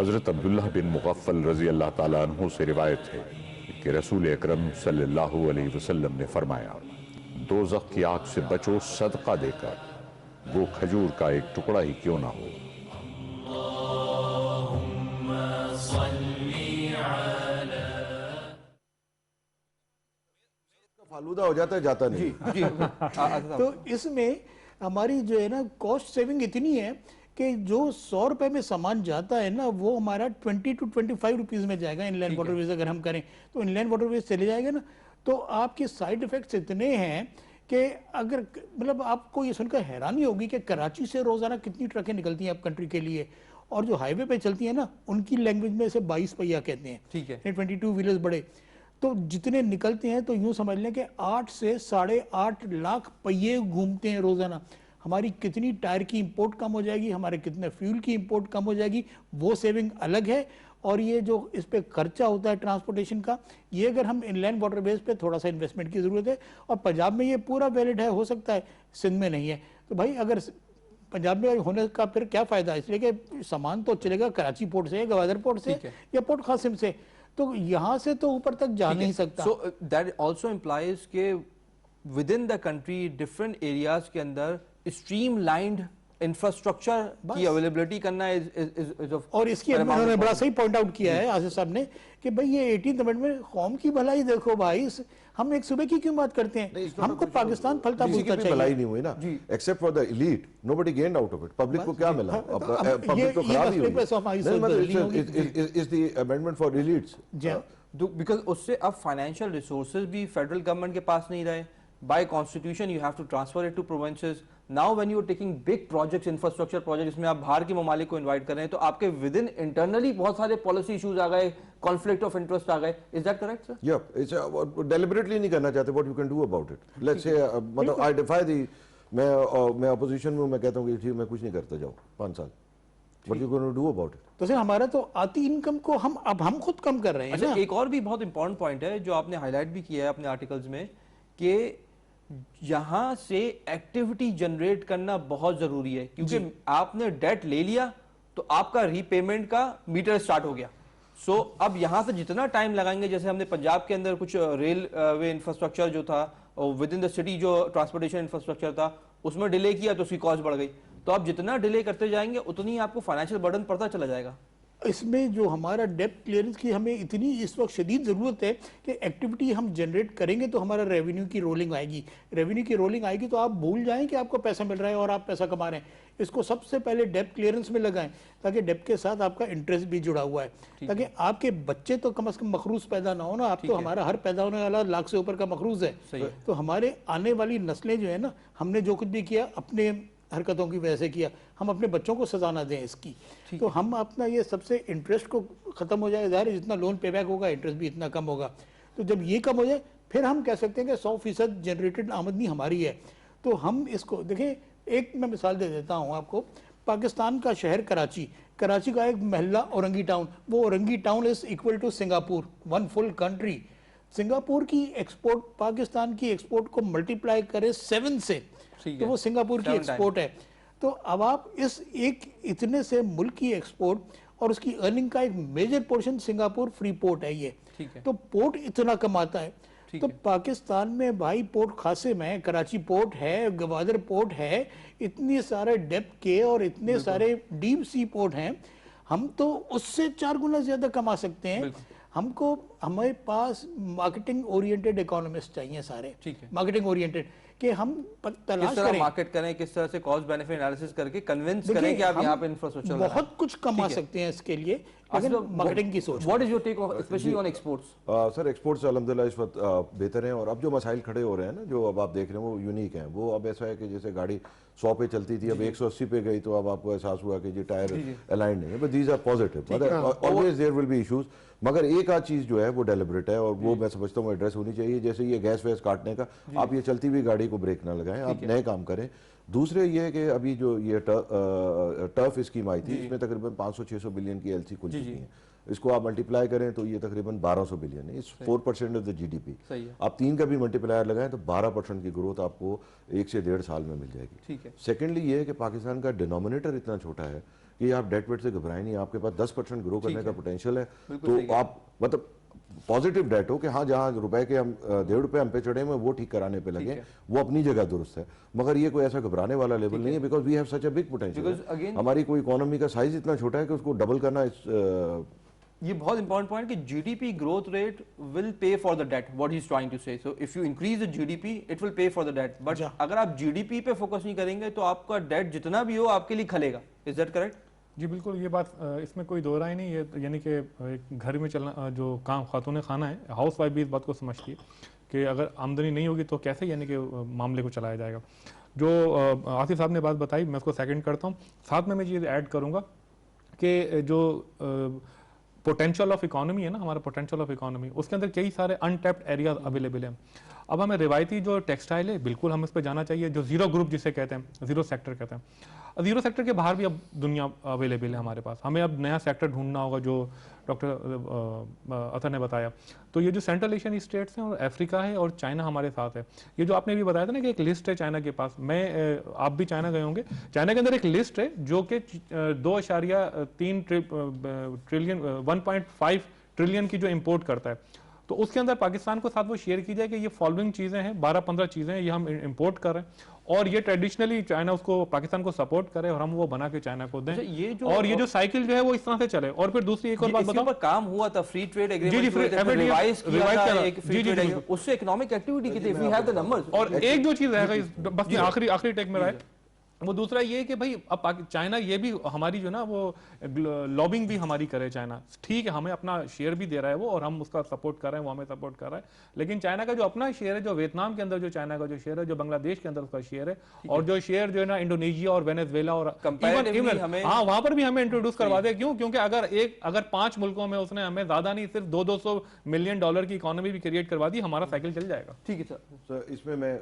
हज़रत अब्दुल्लाह बिन मुग़फ़्फ़ल रज़ी अल्लाह ताला अन्हु से रिवायत है कि रसूल अकरम सल्लल्लाहु अलैहि वसल्लम ने फरमाया, दोज़ख की आग से बचो सदका देकर, वो खजूर का एक टुकड़ा ही क्यों ना हो। फालूदा हो जाता है, जाता नहीं। जी तो इसमें हमारी जो है ना कॉस्ट सेविंग इतनी है कि जो 100 रुपए में सामान जाता है ना वो हमारा 20 to 25 रुपीज में जाएगा इनलैंड वाटरवेज अगर हम करें तो इनलैंड वाटरवेज चले जाएगा ना तो आपके साइड इफेक्ट्स इतने हैं कि अगर मतलब आपको ये सुनकर हैरानी होगी कि कराची से रोजाना कितनी ट्रकें निकलती हैं आप कंट्री के लिए और जो हाईवे पे चलती हैं ना उनकी लैंग्वेज में इसे 22 पहिया कहते हैं, ठीक है। 22 व्हीलर्स बड़े, तो जितने निकलते हैं तो यूं समझ लें कि 8 से 8.5 लाख पहिए घूमते हैं रोजाना। हमारी कितनी टायर की इंपोर्ट कम हो जाएगी, हमारे कितने फ्यूल की इंपोर्ट कम हो जाएगी, वो सेविंग अलग है। और ये जो इस पे खर्चा होता है ट्रांसपोर्टेशन का, ये अगर हम इनलैंड वाटरवेज पे थोड़ा सा इन्वेस्टमेंट की जरूरत है। और पंजाब में ये पूरा वैलिड है, हो सकता है सिंध में नहीं है। तो भाई अगर पंजाब में होने का फिर क्या फायदा है, इसलिए कि सामान तो चलेगा कराची पोर्ट से, गवादर पोर्ट से या पोर्ट कासिम से, तो यहाँ से तो ऊपर तक जा नहीं सकता। सो दैट आल्सो इंप्लाइज के with in the country different areas के अंदर स्ट्रीमलाइंड इंफ्रास्ट्रक्चर की अवेलेबिलिटी करना इज ऑफ। और इसकी उन्होंने बड़ा सही पॉइंट आउट किया है आसिफ साहब ने कि भाई ये 18th अमेंडमेंट कौम की भलाई देखो भाई, हम एक सूबे की क्यों बात करते हैं, हमको पाकिस्तान फलता फूलता चाहिए। भलाई नहीं हुई ना, except for the elite, nobody gained out of it. Public को क्या मिला? पब्लिक तो खराब ही हुई। Is the amendment for elites because उससे अब फाइनेंशियल रिसोर्सेज भी फेडरल गवर्नमेंट के पास नहीं रहे। By constitution you have to transfer it to provinces. Now when you are taking big projects, infrastructure project, जिसमें आप बाहर के ममालिक को इन्वाइट कर रहे हैं, तो आपके विद इन इंटरनली बहुत सारे पॉलिसी इश्यूज आ गए, कॉन्फ्लिक्ट ऑफ इंटरेस्ट आ गए। Is that correct sir? या इट्स डेलिबरेटली नहीं करना चाहते। What you can do about it? Let's say मतलब आई डिफाई दी, मैं अपोजिशन में हूं, मैं कहता हूं कि ठीक मैं कुछ नहीं करता, जाओ 5 साल। What you going to do about it? तो सर हमारा तो आती इनकम को हम खुद कम कर रहे हैं। अच्छा, एक और भी बहुत इंपॉर्टेंट पॉइंट है जो आपने हाईलाइट भी किया है अपने आर्टिकल्स में कि यहां से एक्टिविटी जनरेट करना बहुत जरूरी है, क्योंकि आपने डेट ले लिया तो आपका रीपेमेंट का मीटर स्टार्ट हो गया। सो अब यहां से जितना टाइम लगाएंगे, जैसे हमने पंजाब के अंदर कुछ रेल वे इंफ्रास्ट्रक्चर जो था और विद इन द सिटी जो ट्रांसपोर्टेशन इंफ्रास्ट्रक्चर था, उसमें डिले किया तो उसकी कॉस्ट बढ़ गई। तो आप जितना डिले करते जाएंगे उतनी आपको फाइनेंशियल बर्डन पड़ता चला जाएगा। इसमें जो हमारा डेप्ट क्लियरेंस की हमें इतनी इस वक्त शदीद ज़रूरत है कि एक्टिविटी हम जनरेट करेंगे तो हमारा रेवेन्यू की रोलिंग आएगी। रेवेन्यू की रोलिंग आएगी तो आप भूल जाएं कि आपको पैसा मिल रहा है और आप पैसा कमा रहे हैं। इसको सबसे पहले डेप्ट क्लियरेंस में लगाएं ताकि डेप्ट के साथ आपका इंटरेस्ट भी जुड़ा हुआ है, ताकि आपके बच्चे तो कम से कम मखरूज पैदा ना हो ना। आप तो हमारा हर पैदा होने वाला लाख से ऊपर का मखरूज है। तो हमारे आने वाली नस्लें जो है ना, हमने जो कुछ भी किया अपने हरकतों की वजह से किया, हम अपने बच्चों को सजा ना दें इसकी। तो हम अपना ये सबसे इंटरेस्ट को ख़त्म हो जाए, ज़ाहिर है जितना लोन पे बैक होगा इंटरेस्ट भी इतना कम होगा। तो जब ये कम हो जाए फिर हम कह सकते हैं कि 100% जनरेटेड आमदनी हमारी है। तो हम इसको देखें, एक मैं मिसाल दे देता हूँ आपको। पाकिस्तान का शहर कराची, कराची का एक महल्ला औरंगी टाउन, वो Orangi town is equal to Singapore, one full country. Singapore की एक्सपोर्ट पाकिस्तान की एक्सपोर्ट को मल्टीप्लाई करें 7 से तो वो सिंगापुर की एक्सपोर्ट है। तो अब आप इस एक इतने से मुल्क की एक्सपोर्ट और उसकी अर्निंग का एक major portion Singapore free port है ये। तो पोर्ट इतना कमाता है। तो पाकिस्तान में भाई पोर्ट कासिम है, कराची पोर्ट है, गवादर पोर्ट है, इतने सारे डेप्थ के और इतने सारे डीप सी पोर्ट हैं। हम तो उससे 4 गुना ज्यादा कमा सकते हैं। हमको हमारे पास मार्केटिंग ओरिएंटेड इकोनॉमिस्ट चाहिए सारे, मार्केटिंग ओरिएंटेड, कि हम तलाश करें मार्केट करें, किस तरह से कॉस्ट बेनिफिट एनालिसिस करके कन्विंस करें कि आप यहाँ पे इंफ्रास्ट्रक्चर बहुत कुछ कमा सकते हैं इसके लिए, लेकिन मार्केटिंग की सोच। What is your take specially on exports? Sir exports अल्हम्दुलिल्लाह इस वक्त बेहतर हैं। और अब जो मसाइल खड़े हो रहे हैं ना, जो अब आप देख रहे हैं वो यूनिक हैं। वो अब ऐसा है कि जैसे गाड़ी 100 पे चलती थी, अब 180 पे गई, तो अब आपको एहसास हुआ कि ये टायर अलाइन नहीं है। But these are positive, always there will be issues. मगर एक आध चीज़ जो है वो डेलिब्रेट है और वो मैं समझता हूँ एड्रेस होनी चाहिए। जैसे ये गैस वैस काटने का, आप ये चलती हुई गाड़ी को ब्रेक ना लगाएं, आप नए काम करें। दूसरे ये है कि अभी जो ये टर्फ स्कीम आई थी, इसमें तकरीबन 500-600 बिलियन की एलसी खुल चुकी है। इसको आप मल्टीप्लाई करें तो ये तकरीबन 1200 बिलियन है। इस 4% ऑफ द जीडीपी। आप 3 का भी मल्टीप्लायर लगाएं तो 12% की ग्रोथ आपको 1 से 1.5 साल में मिल जाएगी। सेकेंडली ये है कि पाकिस्तान का डिनोमिनेटर इतना छोटा है कि आप डेट वेट से घबराएं नहीं। आपके पास 10% ग्रो करने का पोटेंशियल है। तो आप मतलब पॉजिटिव डेट हो कि हाँ, जहाँ रुपए के हम 1.5 रुपए हम पे चढ़े हुए वो ठीक कराने पे लगे, वो अपनी जगह दुरुस्त है। मगर ये कोई ऐसा घबराने वाला लेवल नहीं है, because we have such a big potential. हमारी कोई इकोनॉमी का साइज इतना छोटा है कि उसको डबल करना ये बहुत इंपॉर्टेंट पॉइंट कि GDP growth rate will pay for the debt, what he is trying to say. So if you increase the GDP it will pay for the debt. But अगर आप जीडीपी पे फोकस नहीं करेंगे तो आपका डेट जितना भी हो आपके लिए खलेगा। Is that correct? जी बिल्कुल, ये बात इसमें कोई दो राय नहीं है। यानी कि एक घर में चलना जो काम खातून खाना है, हाउस वाइफ भी इस बात को समझती है कि अगर आमदनी नहीं होगी तो कैसे यानी कि मामले को चलाया जाएगा। जो आसिफ साहब ने बात बताई मैं उसको सेकंड करता हूँ। साथ में मैं चीज़ ऐड करूँगा कि जो पोटेंशियल ऑफ इकोनॉमी है ना, हमारा पोटेंशियल ऑफ इकोनॉमी, उसके अंदर कई सारे अनटैप्ड एरियाज अवेलेबल हैं। अब हमें रिवायती जो टेक्सटाइल है बिल्कुल हम इस पर जाना चाहिए, जो जीरो ग्रुप जिसे कहते हैं, जीरो सेक्टर कहते हैं। जीरो सेक्टर के बाहर भी अब दुनिया अवेलेबल है हमारे पास। हमें अब नया सेक्टर ढूंढना होगा, जो डॉक्टर अतर ने बताया। तो ये जो सेंट्रल एशियन स्टेट्स हैं और अफ्रीका है और चाइना हमारे साथ है। ये जो आपने भी बताया था ना कि एक लिस्ट है चाइना के पास, आप भी चाइना गए होंगे, चाइना के अंदर एक लिस्ट है जो कि 2.3 ट्रिलियन 1.5 ट्रिलियन की जो इंपोर्ट करता है। तो उसके अंदर पाकिस्तान को साथ वो शेयर की जाए कि ये फॉलोइंग चीज़ें हैं, 12-15 चीज़ें हैं, ये हम इंपोर्ट कर रहे हैं और ये ट्रेडिशनली चाइना उसको पाकिस्तान को सपोर्ट करे और हम वो बना के चाइना को दें। ये जो साइकिल जो है वो इस तरह से चले। और फिर दूसरी एक और बात बताओ, काम हुआ था फ्री ट्रेड एग्रीमेंट, उससे इकोनॉमिक एक्टिविटी की थी, वी हैव द नंबर्स। और एक जो चीज़ है बस आखिरी टेक में रहा है, वो दूसरा ये है कि भाई अब चाइना ये भी हमारी जो ना वो लॉबिंग भी हमारी करे चाइना। ठीक है, हमें अपना शेयर भी दे रहा है वो और हम उसका सपोर्ट कर रहे हैं, वो हमें सपोर्ट कर रहा है। लेकिन चाइना का जो अपना शेयर है, जो वियतनाम के अंदर जो चाइना का जो शेयर है, जो बांग्लादेश के अंदर उसका शेयर है, और जो शेयर जो है ना इंडोनेशिया और वेनेजुएला और हाँ वहां पर भी हमें इंट्रोड्यूस करवा दे। क्यों? क्योंकि अगर 5 मुल्कों में उसने हमें ज्यादा नहीं सिर्फ 200 मिलियन डॉलर की इकोनॉमी भी क्रिएट करवा दी, हमारा साइकिल चल जाएगा। ठीक है सर, इसमें मैं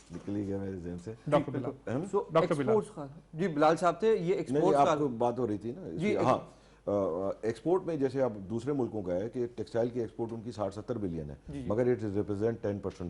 निकली गया मेरे ज़हन से डॉक्टर बिलाल जी, बिलाल साहब थे। ये एक्सपोर्ट आपको बात हो रही थी ना जी। हाँ, एक्सपोर्ट में जैसे अब दूसरे मुल्कों का है कि टेक्सटाइल की एक्सपोर्ट उनकी 60-70 बिलियन है, मगर इट रिप्रेजेंट 10%।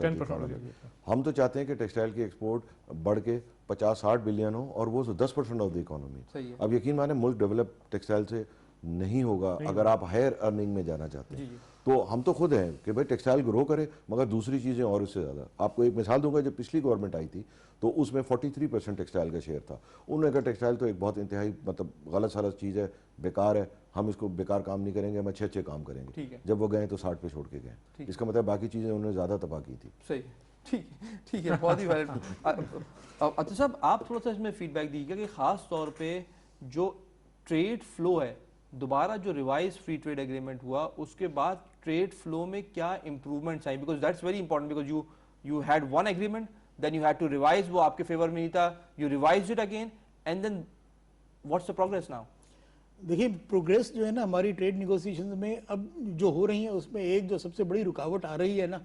हम तो चाहते हैं कि टेक्सटाइल की एक्सपोर्ट बढ़ के 50-60 बिलियन हो और वो 10% ऑफ द इकोनॉमी। अब यकीन माने मुल्क डेवलप टेक्सटाइल से नहीं होगा अगर आप हायर अर्निंग में जाना चाहते हैं। तो हम तो खुद हैं कि भाई टेक्सटाइल ग्रो करे, मगर दूसरी चीज़ें और इससे ज़्यादा। आपको एक मिसाल दूंगा, जब पिछली गवर्नमेंट आई थी तो उसमें 43% टेक्सटाइल का शेयर था। उन्होंने कहा टेक्सटाइल तो एक बहुत इंतहाई मतलब गलत सलत चीज़ है, बेकार है, हम इसको बेकार काम नहीं करेंगे, हम अच्छे अच्छे काम करेंगे। जब वो गए तो 60 पे छोड़ के गए। इसका मतलब बाकी चीज़ें उन्होंने ज़्यादा तबाह की थी। सही, ठीक है, बहुत ही वैलिड। अच्छा साहब, आप थोड़ा सा इसमें फीडबैक दीजिएगा कि ख़ास तौर पे जो ट्रेड फ्लो है, दोबारा जो रिवाइज फ्री ट्रेड एग्रीमेंट हुआ उसके बाद ट्रेड फ्लो में क्या इंप्रूवमेंट्स आई, because that's very important, because you had one agreement, then you had to revise, वो आपके फेवर में नहीं था, you revised it again, and then what's the progress now? देखिए, प्रोग्रेस जो है ना हमारी ट्रेड निगोशिएशंस में अब जो हो रही है उसमें एक जो सबसे बड़ी रुकावट आ रही है ना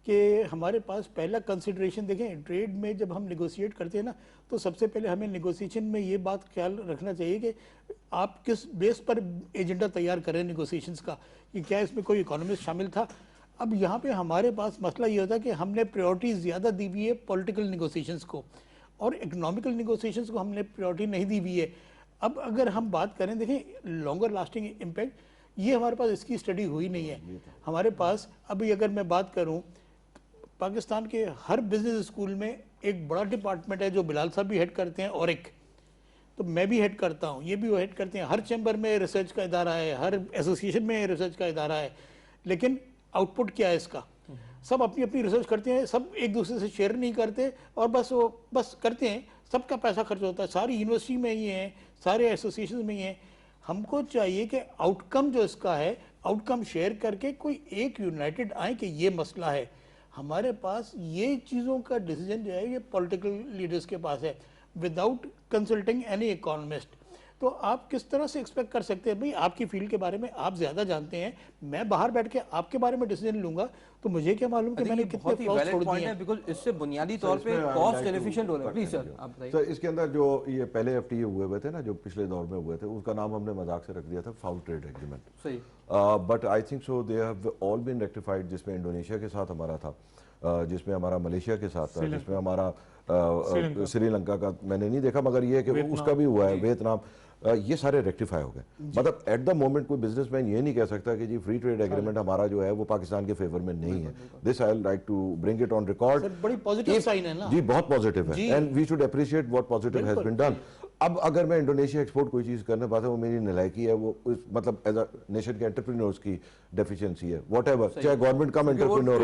कि हमारे पास पहला कंसिडरेशन देखें, ट्रेड में जब हम निगोशिएट करते हैं ना तो सबसे पहले हमें निगोशिएशन में ये बात ख्याल रखना चाहिए कि आप किस बेस पर एजेंडा तैयार करें निगोशिएशंस का, कि क्या इसमें कोई इकोनॉमिस्ट शामिल था। अब यहाँ पे हमारे पास मसला ये होता है कि हमने प्रायोरिटी ज़्यादा दी हुई है पॉलिटिकल निगोशिएशंस को और इकोनॉमिकल निगोशिएशंस को हमने प्रायोरिटी नहीं दी हुई है। अब अगर हम बात करें, देखें लॉन्गर लास्टिंग इम्पैक्ट, ये हमारे पास इसकी स्टडी हुई नहीं है। हमारे पास अभी अगर मैं बात करूं, पाकिस्तान के हर बिजनेस स्कूल में एक बड़ा डिपार्टमेंट है जो बिलाल साहब भी हेड करते हैं, और एक तो मैं भी हेड करता हूं, ये भी वो हेड करते हैं। हर चैम्बर में रिसर्च का इदारा है, हर एसोसिएशन में रिसर्च का इदारा है, लेकिन आउटपुट क्या है इसका? सब अपनी अपनी रिसर्च करते हैं, सब एक दूसरे से शेयर नहीं करते और बस करते हैं, सबका पैसा खर्च होता है। सारी यूनिवर्सिटी में ही है, सारे एसोसिएशन में ही है। हमको चाहिए कि आउटकम जो इसका है, आउटकम शेयर करके कोई एक यूनाइटेड आए कि ये मसला है। हमारे पास ये चीज़ों का डिसीजन जो है ये पॉलिटिकल लीडर्स के पास है, विदाउट कंसल्टिंग एनी इकोनॉमिस्ट। तो आप किस तरह से एक्सपेक्ट कर सकते हैं, भाई आपकी फील्ड के बारे में आप ज़्यादा जानते हैं, मैं बाहर बैठ के आपके बारे में डिसीजन लूंगा तो मुझे क्या मालूम कि मैंने कितने फ्लॉज छोड़ दिए हैं। बिकॉज इससे बुनियादी तौर पे कॉस्ट एफिशिएंट हो रहा है। प्लीज सर आप बताइए। सर, इसके अंदर जो ये पहले एफटीए हुए थे ना, जो पिछले दौर में हुए थे, उसका नाम हमने मजाक से रख दिया था फाउल ट्रेड एग्रीमेंट। सही। But I think so they have all been rectified, जिसमें इंडोनेशिया के साथ हमारा था, जिसमें हमारा मलेशिया के साथ था, जिसमें हमारा श्रीलंका का मैंने नहीं देखा, मगर ये है कि उसका भी हुआ है, वियतनाम, ये सारे रेक्टिफाई हो गए। मतलब एट द मोमेंट कोई बिजनेसमैन ये नहीं कह सकता कि जी फ्री ट्रेड एग्रीमेंट हमारा जो है वो पाकिस्तान के फेवर में नहीं है। This I like to bring it on record. बड़ी पॉजिटिव साइन है ना जी, बहुत पॉजिटिव है, and we should appreciate what positive has been done. अब अगर मैं इंडोनेशिया एक्सपोर्ट कोई चीज़ करने पाता हूँ, वो मेरी नलायकी है, वो मतलब एज अ नेशन के एंटरप्रेन्योर्स की डेफिशिएंसी है, व्हाटएवर, चाहे गवर्नमेंट कम एंटरप्रेन्योर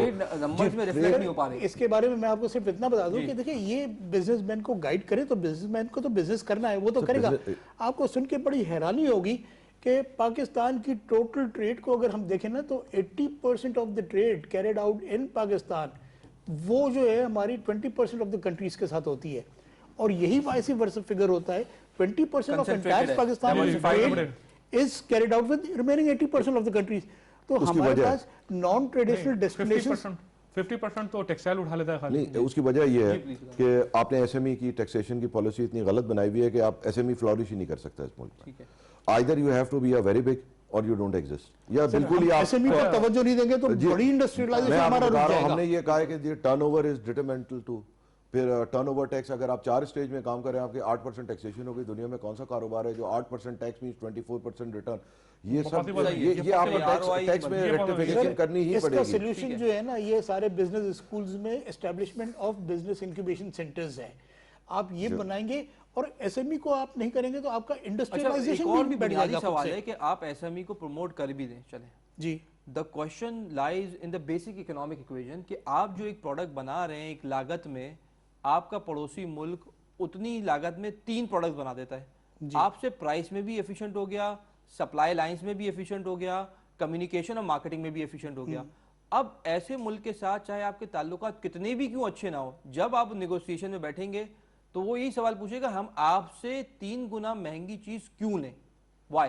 हो। इसके बारे में मैं आपको सिर्फ इतना बता दूं कि देखिए, ये बिजनेसमैन को गाइड करे तो बिजनेसमैन को तो बिजनेस करना है, वो तो करेगा। आपको सुन के बड़ी हैरानी होगी कि पाकिस्तान की टोटल ट्रेड को अगर हम देखें ना तो 80% of the trade carried out in Pakistan, वो जो है हमारी 20% ऑफ द कंट्रीज के साथ होती है, और यही वाइस वर्सा फिगर होता है। 20% of entire Pakistan is carried out with remaining 80% of the countries. तो हमारे पास नॉन ट्रेडिशनल डेस्टिनेशंस 50% तो टेक्सटाइल उठा लेता है खाली। नहीं, उसकी वजह यह है कि आपने एसएमई की टैक्सेशन की पॉलिसी इतनी गलत बनाई हुई है कि आप एसएमई फ्लॉरिश ही नहीं कर सकते इस मुल्क में। Either you have to be a very big और यू डोंट एग्जिस्ट, या बिल्कुल ही आप एसएमई पर तवज्जो नहीं देंगे तो बड़ी इंडस्ट्रियलाइजेशन हमारा रुक जाएगा। हमने ये कहा है कि टर्नओवर इज डिटरमिनेंटल टू, फिर टर्नओवर टैक्स अगर आप 4 स्टेज में काम करें, आपके 8% टैक्सेशन होगी। दुनिया में कौन सा कारोबार है जो 8% टैक्स मींस 24% रिटर्न? ये सब ये आपको टैक्स में रेक्टिफिकेशन करनी ही पड़ेगी। इसका सॉल्यूशन जो है ना, ये सारे बिजनेस स्कूल्स में establishment of business incubation centres है, आप ये बनाएंगे। और एसएमई को आप नहीं करेंगे तो आपका इंडस्ट्रियलाइजेशन भी बढ़ जाएगा। सवाल है कि आप एसएमई को प्रमोट कर भी दें, चलें जी, the question lies in the basic economic equation कि आप जो एक प्रोडक्ट बना रहे हैं एक लागत में, आपका पड़ोसी मुल्क उतनी लागत में 3 प्रोडक्ट बना देता है। आपसे प्राइस में भी एफिशिएंट हो गया, सप्लाई लाइंस में भी एफिशिएंट हो गया, कम्युनिकेशन और मार्केटिंग में भी एफिशिएंट हो गया। अब ऐसे मुल्क के साथ चाहे आपके ताल्लुकात कितने भी क्यों अच्छे ना हो, जब आप नेगोशिएशन में बैठेंगे तो वो यही सवाल पूछेगा, हम आपसे 3 गुना महंगी चीज क्यों लें, व्हाई?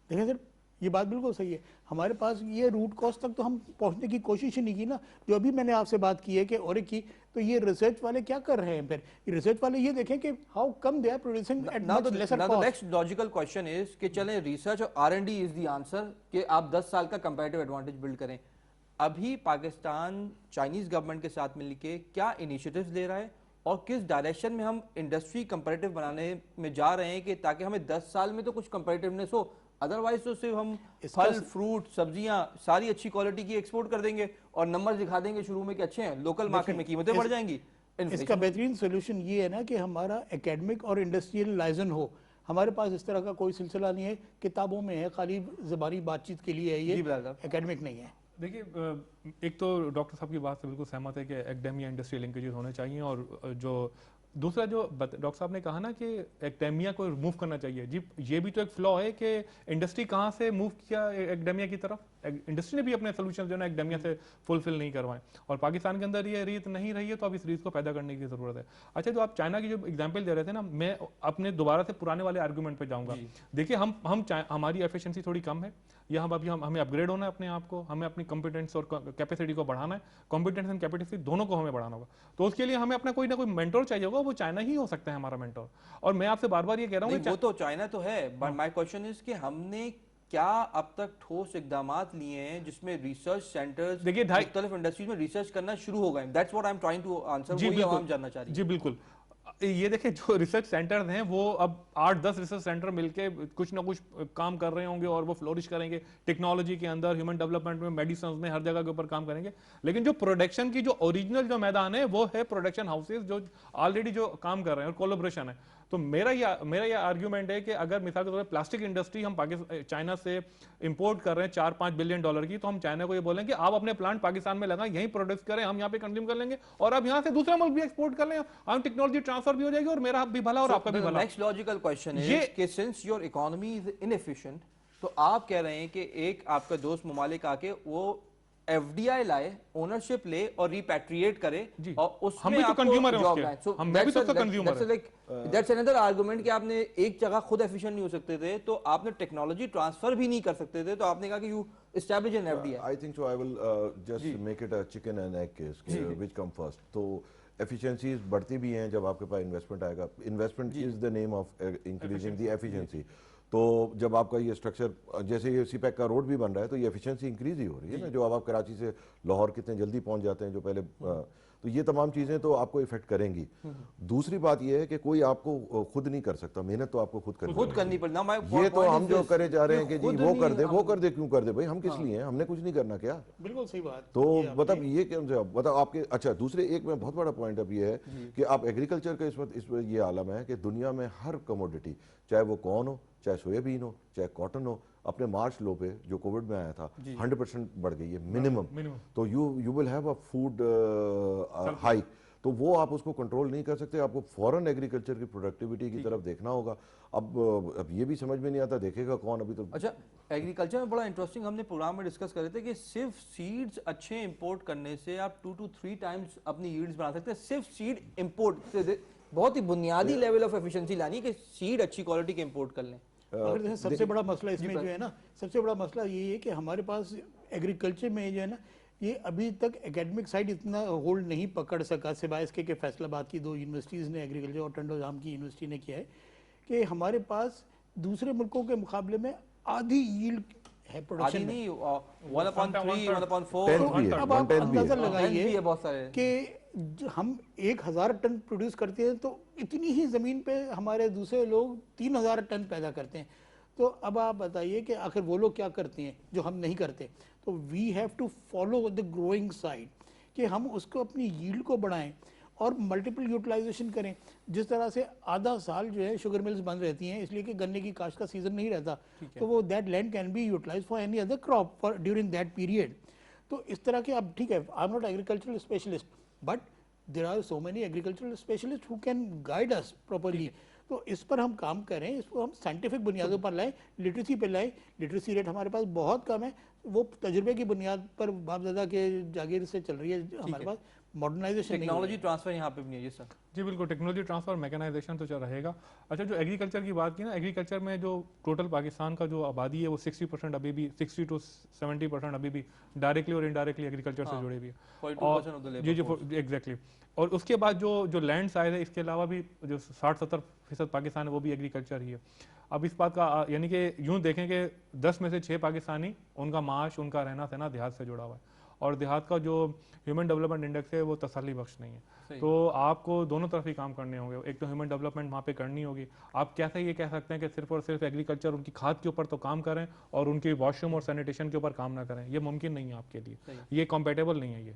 देखिए सर, ये बात बिल्कुल सही है। हमारे पास ये रूट कॉज तक तो हम पहुंचने की कोशिश ही नहीं की ना। जो अभी मैंने आपसे बात की है कि और की, तो ये रिसर्च वाले क्या कर रहे हैं? फिर रिसर्च वाले ये देखें कि how come they are producing at much lesser cost. Next logical question is कि चलें रिसर्च और R&D इज द आंसर कि आप 10 साल का कंपैरेटिव एडवांटेज बिल्ड करें। अभी पाकिस्तान चाइनीज गवर्नमेंट के साथ मिलकर क्या इनिशिएटिव्स ले रहा है और किस डायरेक्शन में हम इंडस्ट्री कंपैरेटिव बनाने में जा रहे हैं कि ताकि हमें 10 साल में तो कुछ कंपैरेटिवनेस हो, अदरवाइज तो सिर्फ हम फल फ्रूट सब्जियां सारी अच्छी क्वालिटी की एक्सपोर्ट कर देंगे और नंबर दिखा देंगे शुरू में कि अच्छे हैं, लोकल मार्केट में कीमतें बढ़ जाएंगी। इसका बेहतरीन सोल्यूशन ये है ना कि हमारा एकेडमिक और इंडस्ट्रियल लाइजन हो। हमारे पास इस तरह का कोई सिलसिला नहीं है, किताबों में है, खाली ज़बानी बातचीत के लिए है, ये एकेडमिक नहीं है। देखिए, एक तो डॉक्टर साहब की बात से बिल्कुल सहमत है कि एकेडेमिया इंडस्ट्री लिंकेजेस होने चाहिए, और जो दूसरा जो डॉक्टर साहब ने कहा ना कि एकेडेमिया को रिमूव करना चाहिए, जी ये भी तो एक फ्लॉ है कि इंडस्ट्री कहाँ से मूव किया एकेडेमिया की तरफ। इंडस्ट्री ने भी अपने सोल्यूशन जो है ना एकेडेमिया से फुलफिल नहीं करवाएं, और पाकिस्तान के अंदर ये रीत नहीं रही है, तो अब इस रीत को पैदा करने की जरूरत है। अच्छा, जो आप चाइना की जो एग्जाम्पल दे रहे थे ना, मैं अपने दोबारा से पुराने वाले आर्गूमेंट पे जाऊंगा। देखिए, हमारी एफिशिएंसी थोड़ी कम है, या हमें अपग्रेड होना है अपने आप को, हमें अपनी कॉम्पिटेंस और कैपेसिटी को बढ़ाना है, कॉम्पिटेंस एंड कैपेसिटी दोनों को हमें बढ़ाना होगा। तो उसके लिए हमें अपना कोई ना कोई मेंटोर चाहिए होगा, वो चाइना ही हो सकता है हमारा मेंटोर। और मैं आपसे बार बार ये कह रहा हूँ, वो तो चाइना तो है, बट माय क्वेश्चन इज कि हमने क्या अब तक ठोस इकदामात लिए हैं जिसमें रिसर्च सेंटर्स, देखिए मुख्तलिफ इंडस्ट्रीज में रिसर्च करना शुरू हो गए। That's what I am trying to answer, वो आवाम जानना चाह रही है। जी बिल्कुल, ये देखिए जो रिसर्च सेंटर्स हैं वो अब 8-10 रिसर्च सेंटर मिलके कुछ ना कुछ काम कर रहे होंगे और वो फ्लोरिश करेंगे टेक्नोलॉजी के अंदर, ह्यूमन डेवलपमेंट में, मेडिसिन में, हर जगह के ऊपर काम करेंगे। लेकिन जो प्रोडक्शन की जो ओरिजिनल जो मैदान है वो है प्रोडक्शन हाउसेज जो ऑलरेडी जो काम कर रहे हैं और कोलैबोरेशन है। तो मेरा ये आर्ग्यूमेंट है कि अगर मिसाल के तौर पर प्लास्टिक इंडस्ट्री हम चाइना से इंपोर्ट कर रहे हैं $4-5 बिलियन की, तो हम चाइना को ये बोलें कि आप अपने प्लांट पाकिस्तान में लगाएं, यहीं प्रोडक्ट्स करें, हम यहाँ पे कंज्यूम कर लेंगे और आप यहाँ से दूसरा मुल्क भी एक्सपोर्ट कर लें, हम टेक्नोलॉजी ट्रांसफर भी हो जाएगी और मेरा भी भला और आपका भी भला। नेक्स्ट लॉजिकल क्वेश्चन है कि since your economy is inefficient, तो आप कह रहे हैं कि एक आपका दोस्त ममालिक आके वो एफडीआई लाए, ओनरशिप ले और रिपैट्रिएट करे, और उसमें हम भी तो कंज्यूमर हैं उसके, हम भी तो कंज्यूमर हैं। दैट्स अनदर आर्गुमेंट कि आपने एक जगह खुद एफिशिएंट नहीं हो सकते थे, तो आपने टेक्नोलॉजी ट्रांसफर भी नहीं कर सकते थे, तो आपने कहा कि you establish N FDI. I think so I will just make it a chicken and egg case, which come first. तो एफिशिएंसीज बढ़ती भी हैं जब आपके पास इन्वेस्टमेंट आएगा। Investment is the name of increasing the efficiency. तो जब आपका ये स्ट्रक्चर, जैसे ये सीपैक का रोड भी बन रहा है, तो ये एफिशिएंसी इंक्रीज ही हो रही है ना। जो अब आप कराची से लाहौर कितने जल्दी पहुंच जाते हैं, जो पहले तो ये तमाम चीज़ें तो आपको इफेक्ट करेंगी। दूसरी बात ये है कि कोई आपको खुद नहीं कर सकता, मेहनत तो आपको खुद करनी पड़ना। ये तो हम जो करे जा रहे हैं कि जी वो कर दे, क्यों कर दे भाई, हम किस लिए हैं, हमने कुछ नहीं करना क्या? बिल्कुल सही बात। तो मतलब ये क्या बताओ आपके। अच्छा, दूसरे एक में बहुत बड़ा पॉइंट अब ये है कि आप एग्रीकल्चर का इस वक्त ये आलम है कि दुनिया में हर कमोडिटी, चाहे वो कॉर्न हो, चाहे सोयाबीन हो, चाहे कॉटन हो, अपने मार्च लो पे जो कोविड में आया था 100% बढ़ गई है मिनिमम। तो you will have a food hike. तो वो आप उसको कंट्रोल नहीं कर सकते, आपको फॉरेन एग्रीकल्चर की प्रोडक्टिविटी की तरफ देखना होगा। अब ये भी समझ में नहीं आता, देखेगा कौन अभी तो। अच्छा, एग्रीकल्चर में बड़ा इंटरेस्टिंग हमने प्रोग्राम में डिस्कस कर रहे थे कि सिर्फ सीड्स अच्छे इंपोर्ट करने से आप 2 to 3 टाइम्स अपनी यील्ड्स बना सकते हैं। सिर्फ सीड इंपोर्ट से बहुत ही बुनियादी लेवल ऑफ एफिशिएंसी लानी कि सीड अच्छी क्वालिटी के इंपोर्ट कर लें। अगर सबसे बड़ा मसला इसमें जो है ना, सबसे बड़ा मसला ये है कि हमारे पास एग्रीकल्चर में जो है ना, ये अभी तक एकेडमिक साइड इतना होल्ड नहीं पकड़ सका, सिवाय इसके कि फैसलाबाद की 2 यूनिवर्सिटीज़ ने एग्रीकल्चर और टंडोजाम की यूनिवर्सिटी ने किया है कि हमारे पास दूसरे मुल्कों के मुकाबले में आधी यील्ड है प्रोडक्शन में। 1/3, 1/4। अब आप अंदाजा लगाइए कि हम 1000 टन प्रोड्यूस करते हैं, तो इतनी ही ज़मीन पे हमारे दूसरे लोग 3000 टन पैदा करते हैं। तो अब आप बताइए कि आखिर वो लोग क्या करते हैं जो हम नहीं करते। तो we have to follow the growing side, कि हम उसको अपनी यील्ड को बढ़ाएं और मल्टीपल यूटिलाइजेशन करें। जिस तरह से आधा साल जो है शुगर मिल्स बंद रहती हैं इसलिए कि गन्ने की काश्त का सीजन नहीं रहता, तो वो that land can be utilize for any other crop for during that period. तो इस तरह के, अब ठीक है, I am not agricultural specialist, but there are so many agricultural specialist who can guide us properly. तो इस पर हम काम करें, इसको हम साइंटिफिक बुनियादों पर लाएं, लिटरेसी पे लाएं। लिटरेसी रेट हमारे पास बहुत कम है, वो तजुर्बे की बुनियाद पर बाप दादा के जागीर से चल रही है हमारे पास। मॉडर्नाइजेशन, टेक्नोलॉजी ट्रांसफर यहाँ पे भी नहीं है। सर जी बिल्कुल, टेक्नोलॉजी ट्रांसफर, मैकेनाइजेशन तो चल रहेगा। अच्छा, जो एग्रीकल्चर की बात की ना, एग्रीकल्चर में जो टोटल पाकिस्तान का जो आबादी है वो 60% अभी भी, 60 to 70% अभी भी डायरेक्टली और इनडायरेक्टली एग्रीकल्चर से जुड़े हुई है। और जी एग्जैक्टली। और उसके बाद जो लैंड साइज है, इसके अलावा भी जो 60-70% पाकिस्तान है वो भी एग्रीकल्चर ही है। अब इस बात का यानी कि यूँ देखें कि 10 में से 6 पाकिस्तानी, उनका माश, उनका रहना सहना देहात से जुड़ा हुआ है। और देहात का जो ह्यूमन डेवलपमेंट इंडेक्स है वो तसल्ली बख्श नहीं है। तो आपको दोनों तरफ ही काम करने होंगे, एक तो ह्यूमन डेवलपमेंट वहाँ पे करनी होगी। आप कैसे ये कह सकते हैं कि सिर्फ और सिर्फ एग्रीकल्चर उनकी खाद के ऊपर तो काम करें और उनकी वॉशरूम और सैनिटेशन के ऊपर काम ना करें, ये मुमकिन नहीं है आपके लिए, ये कॉम्पेटेबल नहीं है। ये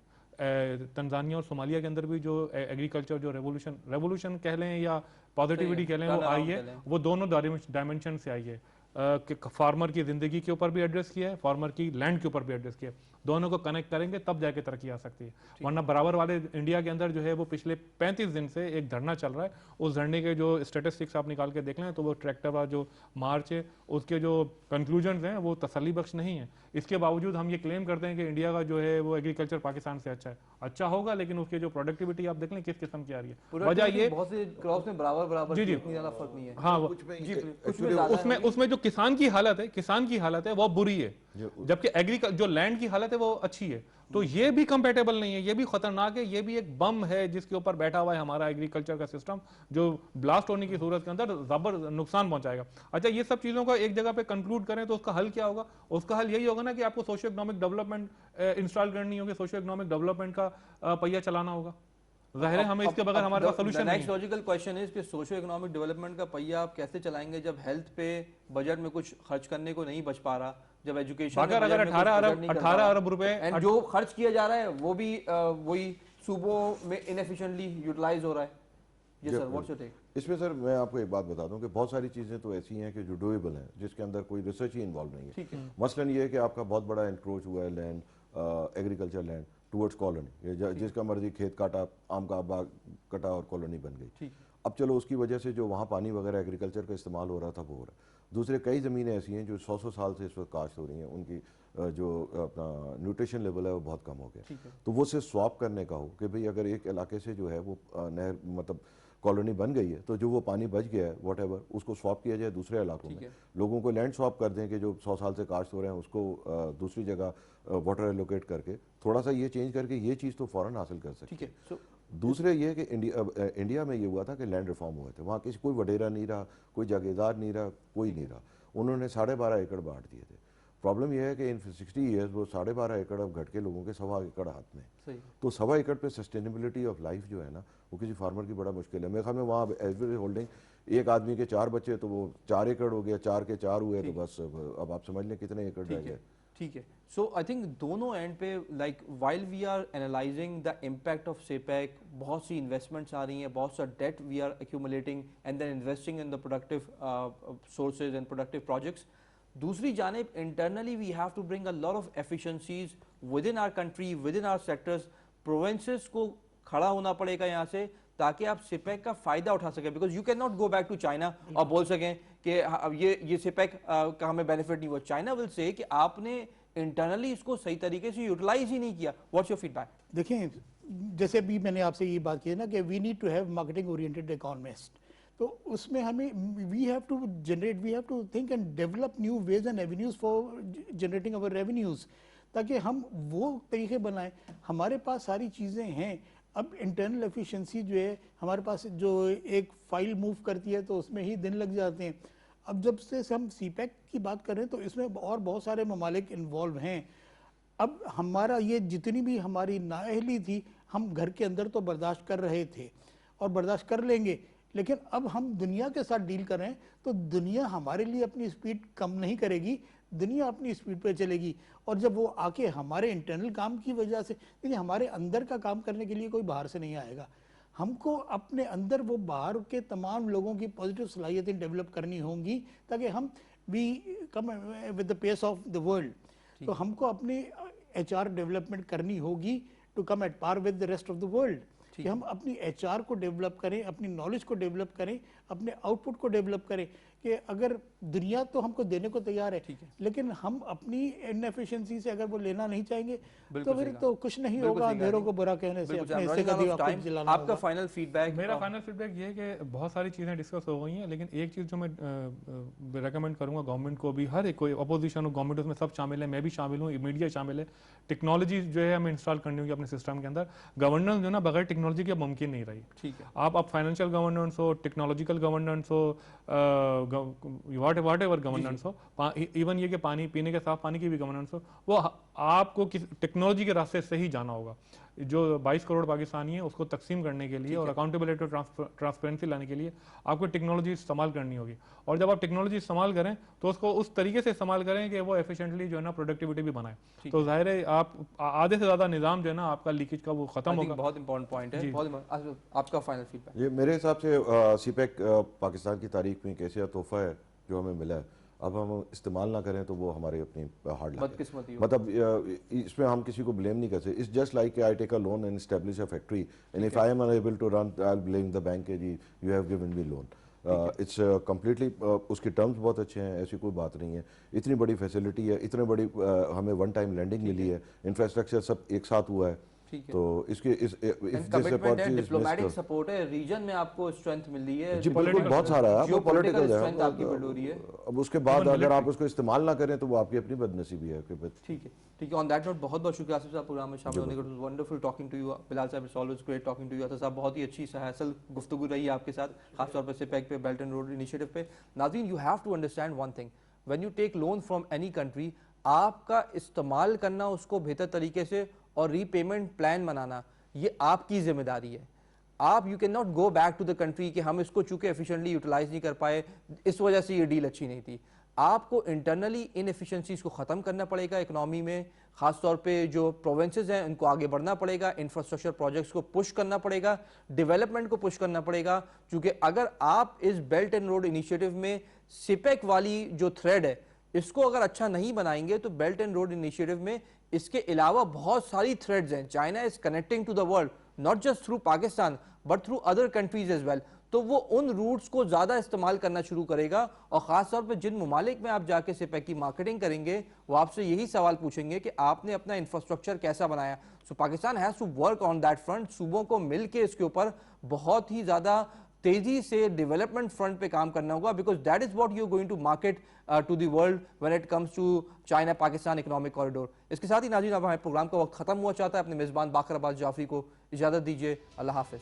तंजानिया और सोमालिया के अंदर भी जो एग्रीकल्चर जो रेवोल्यूशन कह लें या पॉजिटिविटी कह लें वो आई है, वो दोनों डायमेंशन से आई है। कि फार्मर की ज़िंदगी के ऊपर भी एड्रेस किया है, फार्मर की लैंड के ऊपर भी एड्रेस किया है। दोनों को कनेक्ट करेंगे तब जाके तरक्की आ सकती है, वरना बराबर वाले इंडिया के अंदर जो है वो पिछले 35 दिन से एक धरना चल रहा है। उस धरने के जो स्टेटिस्टिक्स आप निकाल के देख लें तो वो ट्रैक्टर वाला जो मार्च है उसके जो कंक्लूजन्स हैं वो तसल्ली बख्श नहीं है। इसके बावजूद हम ये क्लेम करते हैं कि इंडिया का जो है वो एग्रीकल्चर पाकिस्तान से अच्छा होगा, लेकिन उसकी जो प्रोडक्टिविटी आप देख लें किस किस्म की आ रही है। वजह ये बहुत से क्रॉप्स में बराबर जी इतनी ज्यादा फर्क नहीं है। हाँ, उसमें जो किसान की हालत है वो बुरी है, जबकि एग्रीकल्चर जो लैंड की हालत है वो अच्छी है। तो ये भी कंपेटेबल नहीं है, ये भी खतरनाक है, ये भी एक बम है जिसके ऊपर बैठा हुआ है हमारा एग्रीकल्चर का सिस्टम, जो ब्लास्ट होने की सूरत के अंदर जबर नुकसान पहुंचाएगा। अच्छा, ये सब चीजों को एक जगह पे कंक्लूड करें तो उसका हल क्या होगा? उसका हल यही होगा ना कि आपको सोशियो इकोनॉमिक डेवलपमेंट इंस्टॉल करनी होगी, सोशियो इकोनॉमिक डेवलपमेंट का पहिया चलाना होगा। जाहिर है हमें इसके बगैर हमारे पास सोल्यूशन नहीं है। नेक्स्ट लॉजिकल क्वेश्चन इज कि सोशियो इकोनॉमिक डेवलपमेंट का पहिया आप कैसे चलाएंगे जब हेल्थ पे बजट में कुछ खर्च करने को नहीं बच पा रहा, जब एजुकेशन अगर 18 अरब रुपए एंड जो खर्च किया जा रहा है वो भी वही सूबों में इनएफिशिएंटली यूटिलाइज हो रहा है। जी सर, व्हाट्स योर टेक? इसमें सर मैं आपको एक बात बता दूं कि बहुत सारी चीज़ें तो ऐसी हैं कि जो डूएबल हैं, जिसके अंदर कोई रिसर्च ही इन्वॉल्व नहीं है। ठीक है। मसलन ये है कि आपका बहुत बड़ा इंक्रोच हुआ है land, agriculture land towards colony, जिसका मर्जी खेत काटा, आम का बाग कटा और कॉलोनी बन गई। ठीक। अब चलो उसकी वजह से जो वहाँ पानी वगैरह एग्रीकल्चर का इस्तेमाल हो रहा था वो हो रहा है। दूसरे कई ज़मीनें ऐसी हैं जो 100 साल से इस वक्त काश्त हो रही हैं, उनकी जो अपना न्यूट्रिशन लेवल है वो बहुत कम हो गया। तो वो से स्वैप करने का हो कि भाई अगर एक इलाके से जो है वो नहर मतलब कॉलोनी बन गई है तो जो वो पानी बच गया है व्हाटएवर उसको स्वैप किया जाए दूसरे इलाकों में। लोगों को लैंड स्वैप कर दें कि जो 100 साल से काश्त हो रहे हैं उसको दूसरी जगह वाटर एलोकेट करके थोड़ा सा ये चेंज करके ये चीज़ तो फ़ौरन हासिल कर सकते हैं। ठीक है। दूसरे ये कि इंडिया में ये हुआ था कि लैंड रिफॉर्म हुए थे, वहाँ किसी कोई वडेरा नहीं रहा, कोई जागीरदार नहीं रहा, कोई नहीं रहा। उन्होंने 12.5 एकड़ बांट दिए थे। प्रॉब्लम यह है कि इन 60 ईयर्स वो 12.5 एकड़ अब घट के लोगों के 1.25 एकड़ हाथ में। सही। तो 1.25 एकड़ पे सस्टेनेबिलिटी ऑफ लाइफ जो है ना वो किसी फार्मर की बड़ा मुश्किल है। मेरे ख्याल में वहाँ एवरेज होल्डिंग एक आदमी के 4 बच्चे तो वो 4 एकड़ हो गया, 4 के 4 हुए तो बस अब आप समझ लें कितने एकड़ रह गए। ठीक है। सो आई थिंक दोनों एंड पे like while we are analysing the impact of CPEC, बहुत सी इन्वेस्टमेंट्स आ रही हैं, बहुत सा debt we are accumulating and then investing in the productive sources and productive projects. दूसरी जानिब internally we have to bring a lot of efficiencies within our country, within our sectors. Provinces को खड़ा होना पड़ेगा यहाँ से ताकि आप सिपेक का फायदा उठा सकें, because you can not go back to China और बोल सकें कि अब ये सिपेक का हमें बेनिफिट नहीं हुआ। चाइना विल से कि आपने इंटरनली इसको सही तरीके से यूटिलाइज ही नहीं किया। What's your feedback? देखें, जैसे अभी मैंने आपसे ये बात की है ना कि we need to have marketing oriented economist, तो उसमें हमें we have to think and develop new ways and avenues for generating our revenues, ताकि हम वो तरीके बनाएं। हमारे पास सारी चीज़ें हैं। अब इंटरनल एफिशिएंसी जो है हमारे पास, जो एक फाइल मूव करती है तो उसमें ही दिन लग जाते हैं। अब जब से हम सीपैक की बात कर रहे हैं तो इसमें और बहुत सारे ममालिक इन्वॉल्व हैं। अब हमारा ये जितनी भी हमारी नाअहली थी हम घर के अंदर तो बर्दाश्त कर रहे थे और बर्दाश्त कर लेंगे, लेकिन अब हम दुनिया के साथ डील कर रहे हैं तो दुनिया हमारे लिए अपनी स्पीड कम नहीं करेगी, दुनिया अपनी स्पीड पे चलेगी। और जब वो आके हमारे इंटरनल काम की वजह से, देखिए हमारे अंदर का काम करने के लिए कोई बाहर से नहीं आएगा, हमको अपने अंदर वो बाहर के तमाम लोगों की पॉजिटिव सलाहियतें डेवलप करनी होंगी ताकि हम we come with the pace of the world. तो हमको अपनी HR डेवलपमेंट करनी होगी to come at par with the rest of the world, कि हम अपनी HR को डेवलप करें, अपनी नॉलेज को डेवलप करें, अपने आउटपुट को डेवलप करें। कि अगर दुनिया तो हमको देने को तैयार है, लेकिन हम अपनी इनएफिशिएंसी से अगर वो लेना नहीं चाहेंगे तो फिर तो कुछ नहीं होगा, अंधेरों को बुरा कहने से अपने हिस्से का दिया आपको जलाना होगा। आपका फाइनल फीडबैक? मेरा फाइनल फीडबैक ये है कि बहुत सारी चीज़ें डिस्कस हो गई हैं, लेकिन एक चीज़ जो मैं रेकमेंड करूँगा गवर्नमेंट को भी, हर एक कोई अपोजिशन हो, गवर्नमेंट उसमें सब शामिल है, मैं भी शामिल हूँ, मीडिया शामिल है, टेक्नोलॉजी जो है हमें इंस्टॉल करनी होगी अपने सिस्टम के अंदर। गवर्नेंस जो ना बगैर टेक्नोलॉजी के मुमकिन नहीं रही। ठीक है। आप अब फाइनेंशियल गवर्नेंस हो, टेक्नोलॉजिकल गवर्नेंस हो, वाट एवर गवर्नेंस हो, इवन ये कि पानी पीने के साफ पानी की भी गवर्नेंस हो, वो आपको किस टेक्नोलॉजी के रास्ते से ही जाना होगा। जो 22 करोड़ पाकिस्तानी है उसको तकसीम करने के लिए और अकाउंटेबिलिटी और ट्रांसपेरेंसी लाने के लिए आपको टेक्नोलॉजी इस्तेमाल करनी होगी। और जब आप टेक्नोलॉजी इस्तेमाल करें तो उसको उस तरीके से इस्तेमाल करें कि वो एफिशिएंटली जो है ना प्रोडक्टिविटी भी बनाए। तो जाहिर है आप आधे से ज्यादा निजाम जो है ना आपका लीकेज का वो खत्म होगा। बहुत इंपॉर्टेंट पॉइंट है। आपका फाइनल फीडबैक। ये मेरे हिसाब से सीपैक पाकिस्तान की तारीख में एक ऐसा तोहफा है जो हमें मिला है। अब हम इस्तेमाल ना करें तो वो हमारे अपनी हार्ड बदकिस्मती हो। मतलब इसमें हम किसी को ब्लेम नहीं कर सकते। It's just like I take a loan and establish a factory and if I am unable to run I will blame the bank जी you have given me loan. It's completely उसके टर्म्स बहुत अच्छे हैं, ऐसी कोई बात नहीं है। इतनी बड़ी फैसिलिटी है, इतने बड़ी हमें वन टाइम लैंडिंग मिली है, इंफ्रास्ट्रक्चर सब एक साथ हुआ है। तो इसके कमिटमेंट है, डिप्लोमेटिक सपोर्ट है, रीजन में आपको स्ट्रेंथ मिल रही है जी बिल्कुल बहुत सारा है, वो पॉलिटिकल स्ट्रेंथ आपकी बिल्ड हो रही है। अब उसके बाद अगर आप उसको इस्तेमाल ना करें तो वो आपकी अपनी बदनसीबी है। ठीक है। ऑन दैट नोट बहुत बहुत शुक्रिया आसिफ साहब प्रोग्राम में शामिल होने का। It was wonderful talking to you Bilal साहब। It's always great talking to you. Atta साहब बहुत ही अच्छी सहासल गुफ्तगू रही है आपके साथ, खासतौर पर सिपैक पे, बेल्ट एंड रोड इनिशिएटिव पे। नाज़रीन, you have to understand one thing, when you take loan from any country, आपका इस्तेमाल करना उसको बेहतर तरीके से और रीपेमेंट प्लान बनाना ये आपकी जिम्मेदारी है। आप you can not go back to the country कि हम इसको चूंकि एफिशिएंटली यूटिलाइज नहीं कर पाए, इस वजह से ये डील अच्छी नहीं थी। आपको इंटरनली इनएफिशिएंसीज को ख़त्म करना पड़ेगा इकोनॉमी में, खासतौर पे जो प्रोविंसेस हैं उनको आगे बढ़ना पड़ेगा, इंफ्रास्ट्रक्चर प्रोजेक्ट्स को पुश करना पड़ेगा, डेवलपमेंट को पुश करना पड़ेगा। क्योंकि अगर आप इस बेल्ट एंड रोड इनिशिएटिव में सिपेक वाली जो थ्रेड है इसको अगर अच्छा नहीं बनाएंगे तो बेल्ट एंड रोड इनिशिएटिव में इसके अलावा बहुत सारी थ्रेड्स हैं। China is connecting to the world not just through Pakistan but through other countries as well. तो वो उन रूट्स को ज्यादा इस्तेमाल करना शुरू करेगा और खासतौर पर जिन ममालिक में आप जाके सिपेक की मार्केटिंग करेंगे वो आपसे यही सवाल पूछेंगे कि आपने अपना इंफ्रास्ट्रक्चर कैसा बनाया। So Pakistan has to work on that front. सूबों को मिलकर इसके ऊपर बहुत ही ज्यादा तेजी से डेवलपमेंट फ्रंट पे काम करना होगा, because that is what you are going to market to the world when it comes to China Pakistan economic corridor. इसके साथ ही नाज़रीन अब हमारे प्रोग्राम का वक्त खत्म हुआ चाहता है। अपने मेजबान बाकर अब्बास जाफरी को इजाजत दीजिए। अल्लाह हाफिज।